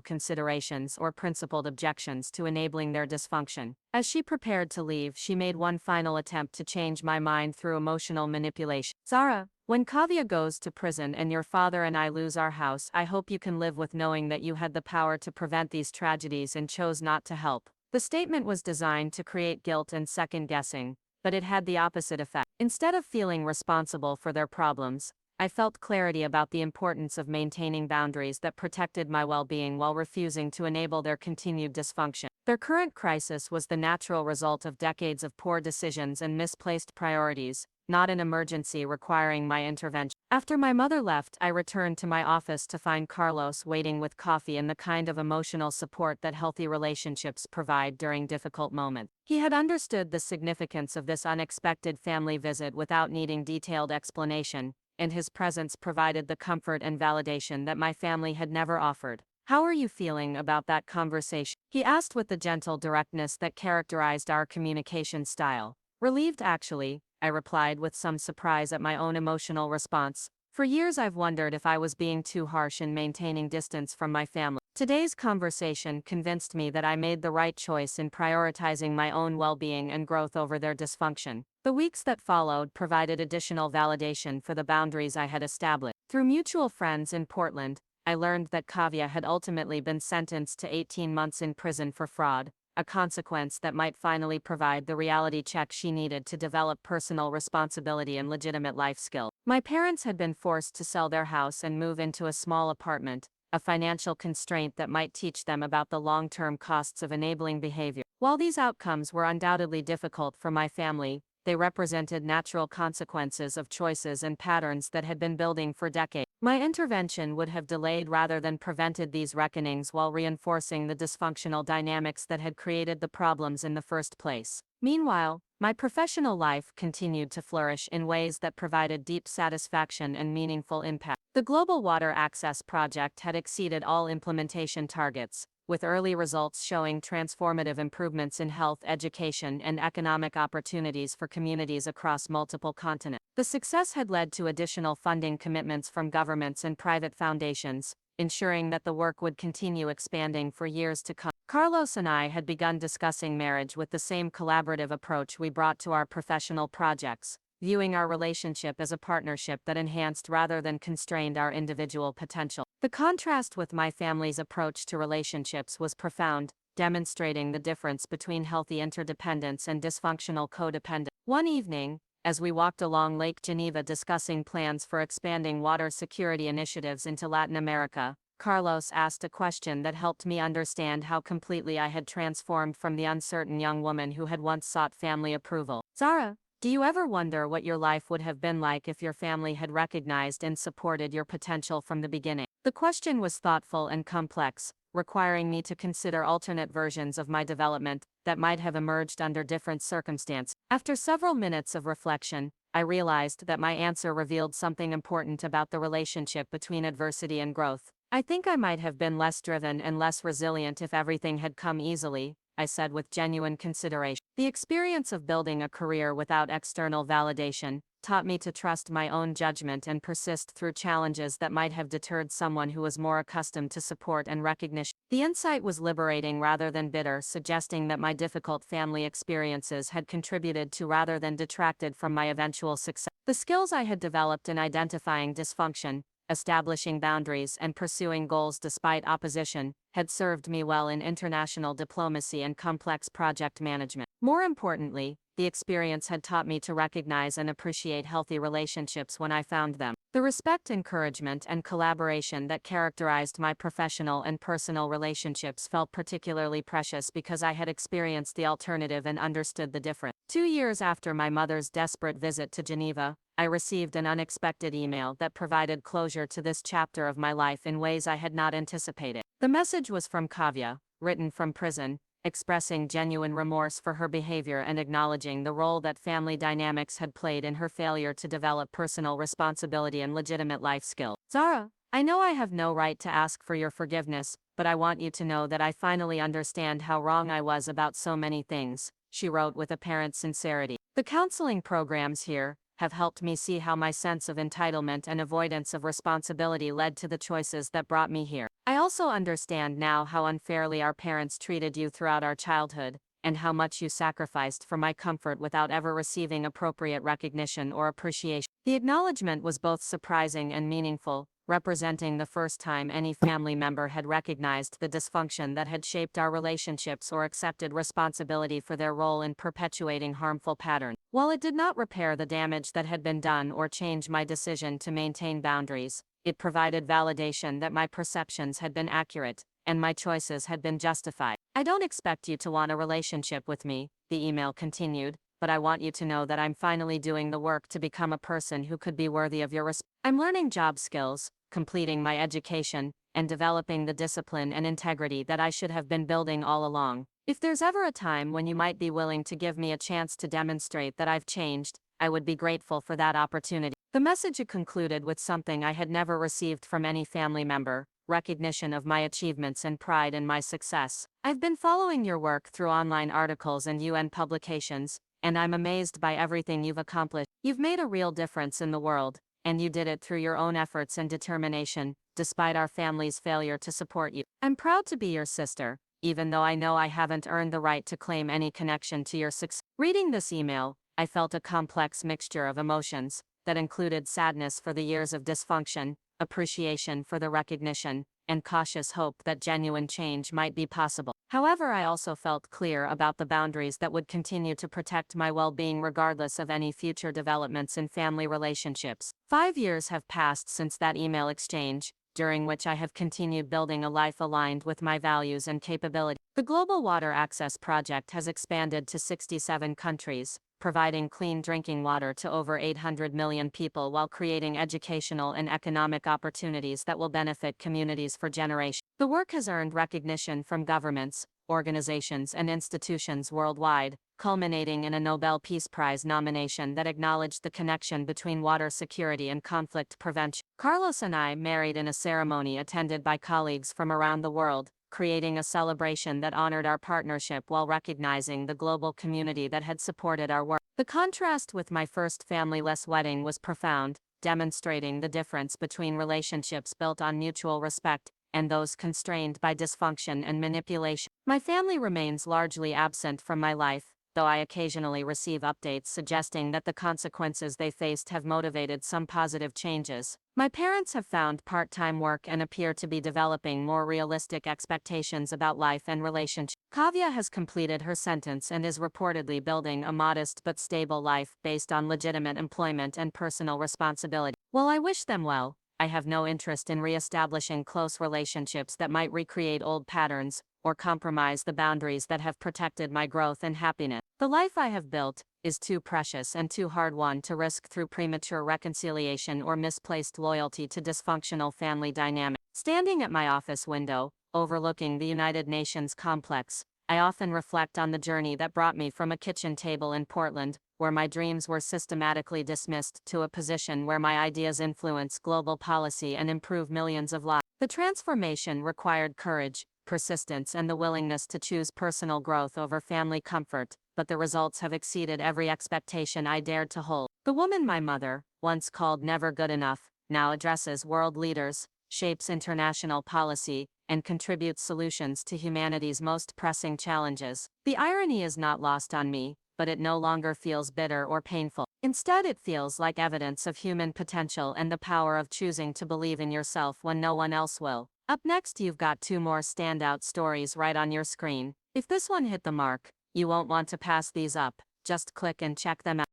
considerations or principled objections to enabling their dysfunction. As she prepared to leave, she made one final attempt to change my mind through emotional manipulation. Zara, when Kavya goes to prison and your father and I lose our house, I hope you can live with knowing that you had the power to prevent these tragedies and chose not to help. The statement was designed to create guilt and second-guessing, but it had the opposite effect. Instead of feeling responsible for their problems, I felt clarity about the importance of maintaining boundaries that protected my well-being while refusing to enable their continued dysfunction. Their current crisis was the natural result of decades of poor decisions and misplaced priorities, not an emergency requiring my intervention. After my mother left, I returned to my office to find Carlos waiting with coffee and the kind of emotional support that healthy relationships provide during difficult moments. He had understood the significance of this unexpected family visit without needing detailed explanation, and his presence provided the comfort and validation that my family had never offered. "How are you feeling about that conversation?" he asked with the gentle directness that characterized our communication style. "Relieved, actually," I replied with some surprise at my own emotional response. For years I've wondered if I was being too harsh in maintaining distance from my family. Today's conversation convinced me that I made the right choice in prioritizing my own well-being and growth over their dysfunction. The weeks that followed provided additional validation for the boundaries I had established. Through mutual friends in Portland, I learned that Kavya had ultimately been sentenced to 18 months in prison for fraud, a consequence that might finally provide the reality check she needed to develop personal responsibility and legitimate life skills. My parents had been forced to sell their house and move into a small apartment, a financial constraint that might teach them about the long-term costs of enabling behavior. While these outcomes were undoubtedly difficult for my family, they represented natural consequences of choices and patterns that had been building for decades. My intervention would have delayed rather than prevented these reckonings while reinforcing the dysfunctional dynamics that had created the problems in the first place. Meanwhile, my professional life continued to flourish in ways that provided deep satisfaction and meaningful impact. The Global Water Access Project had exceeded all implementation targets, with early results showing transformative improvements in health, education, and economic opportunities for communities across multiple continents. The success had led to additional funding commitments from governments and private foundations, ensuring that the work would continue expanding for years to come. Carlos and I had begun discussing marriage with the same collaborative approach we brought to our professional projects, viewing our relationship as a partnership that enhanced rather than constrained our individual potential. The contrast with my family's approach to relationships was profound, demonstrating the difference between healthy interdependence and dysfunctional codependence. One evening, as we walked along Lake Geneva discussing plans for expanding water security initiatives into Latin America, Carlos asked a question that helped me understand how completely I had transformed from the uncertain young woman who had once sought family approval. "Zara, do you ever wonder what your life would have been like if your family had recognized and supported your potential from the beginning?" The question was thoughtful and complex, requiring me to consider alternate versions of my development that might have emerged under different circumstances. After several minutes of reflection, I realized that my answer revealed something important about the relationship between adversity and growth. "I think I might have been less driven and less resilient if everything had come easily," I said with genuine consideration. The experience of building a career without external validation taught me to trust my own judgment and persist through challenges that might have deterred someone who was more accustomed to support and recognition. The insight was liberating rather than bitter, suggesting that my difficult family experiences had contributed to rather than detracted from my eventual success. The skills I had developed in identifying dysfunction, establishing boundaries, and pursuing goals despite opposition, had served me well in international diplomacy and complex project management. More importantly, the experience had taught me to recognize and appreciate healthy relationships when I found them. The respect, encouragement, and collaboration that characterized my professional and personal relationships felt particularly precious because I had experienced the alternative and understood the difference. 2 years after my mother's desperate visit to Geneva, I received an unexpected email that provided closure to this chapter of my life in ways I had not anticipated. The message was from Kavya, written from prison, expressing genuine remorse for her behavior and acknowledging the role that family dynamics had played in her failure to develop personal responsibility and legitimate life skills. "Zara, I know I have no right to ask for your forgiveness, but I want you to know that I finally understand how wrong I was about so many things," she wrote with apparent sincerity. "The counseling programs here have helped me see how my sense of entitlement and avoidance of responsibility led to the choices that brought me here. I also understand now how unfairly our parents treated you throughout our childhood, and how much you sacrificed for my comfort without ever receiving appropriate recognition or appreciation." The acknowledgement was both surprising and meaningful, representing the first time any family member had recognized the dysfunction that had shaped our relationships or accepted responsibility for their role in perpetuating harmful patterns. While it did not repair the damage that had been done or change my decision to maintain boundaries, it provided validation that my perceptions had been accurate and my choices had been justified. I don't expect you to want a relationship with me, the email continued, but I want you to know that I'm finally doing the work to become a person who could be worthy of your respect. I'm learning job skills, completing my education, and developing the discipline and integrity that I should have been building all along. If there's ever a time when you might be willing to give me a chance to demonstrate that I've changed, I would be grateful for that opportunity. The message concluded with something I had never received from any family member: recognition of my achievements and pride in my success. I've been following your work through online articles and UN publications, and I'm amazed by everything you've accomplished. You've made a real difference in the world, and you did it through your own efforts and determination, despite our family's failure to support you. I'm proud to be your sister, even though I know I haven't earned the right to claim any connection to your success. Reading this email, I felt a complex mixture of emotions that included sadness for the years of dysfunction, appreciation for the recognition, and cautious hope that genuine change might be possible. However, I also felt clear about the boundaries that would continue to protect my well-being regardless of any future developments in family relationships. 5 years have passed since that email exchange, during which I have continued building a life aligned with my values and capability. The Global Water Access Project has expanded to 67 countries, providing clean drinking water to over 800 million people while creating educational and economic opportunities that will benefit communities for generations. The work has earned recognition from governments, organizations, and institutions worldwide, culminating in a Nobel Peace Prize nomination that acknowledged the connection between water security and conflict prevention. Carlos and I married in a ceremony attended by colleagues from around the world, creating a celebration that honored our partnership while recognizing the global community that had supported our work. The contrast with my first family-less wedding was profound, demonstrating the difference between relationships built on mutual respect and those constrained by dysfunction and manipulation. My family remains largely absent from my life, though I occasionally receive updates suggesting that the consequences they faced have motivated some positive changes. My parents have found part-time work and appear to be developing more realistic expectations about life and relationships. Kavya has completed her sentence and is reportedly building a modest but stable life based on legitimate employment and personal responsibility. While I wish them well, I have no interest in re-establishing close relationships that might recreate old patterns or compromise the boundaries that have protected my growth and happiness. The life I have built is too precious and too hard-won to risk through premature reconciliation or misplaced loyalty to dysfunctional family dynamics. Standing at my office window, overlooking the United Nations complex, I often reflect on the journey that brought me from a kitchen table in Portland, where my dreams were systematically dismissed, to a position where my ideas influence global policy and improve millions of lives. The transformation required courage, persistence, and the willingness to choose personal growth over family comfort, but the results have exceeded every expectation I dared to hold. The woman my mother, once called never good enough, now addresses world leaders, shapes international policy, and contributes solutions to humanity's most pressing challenges. The irony is not lost on me, but it no longer feels bitter or painful. Instead, it feels like evidence of human potential and the power of choosing to believe in yourself when no one else will. Up next, you've got 2 more standout stories right on your screen. If this one hit the mark, you won't want to pass these up. Just click and check them out.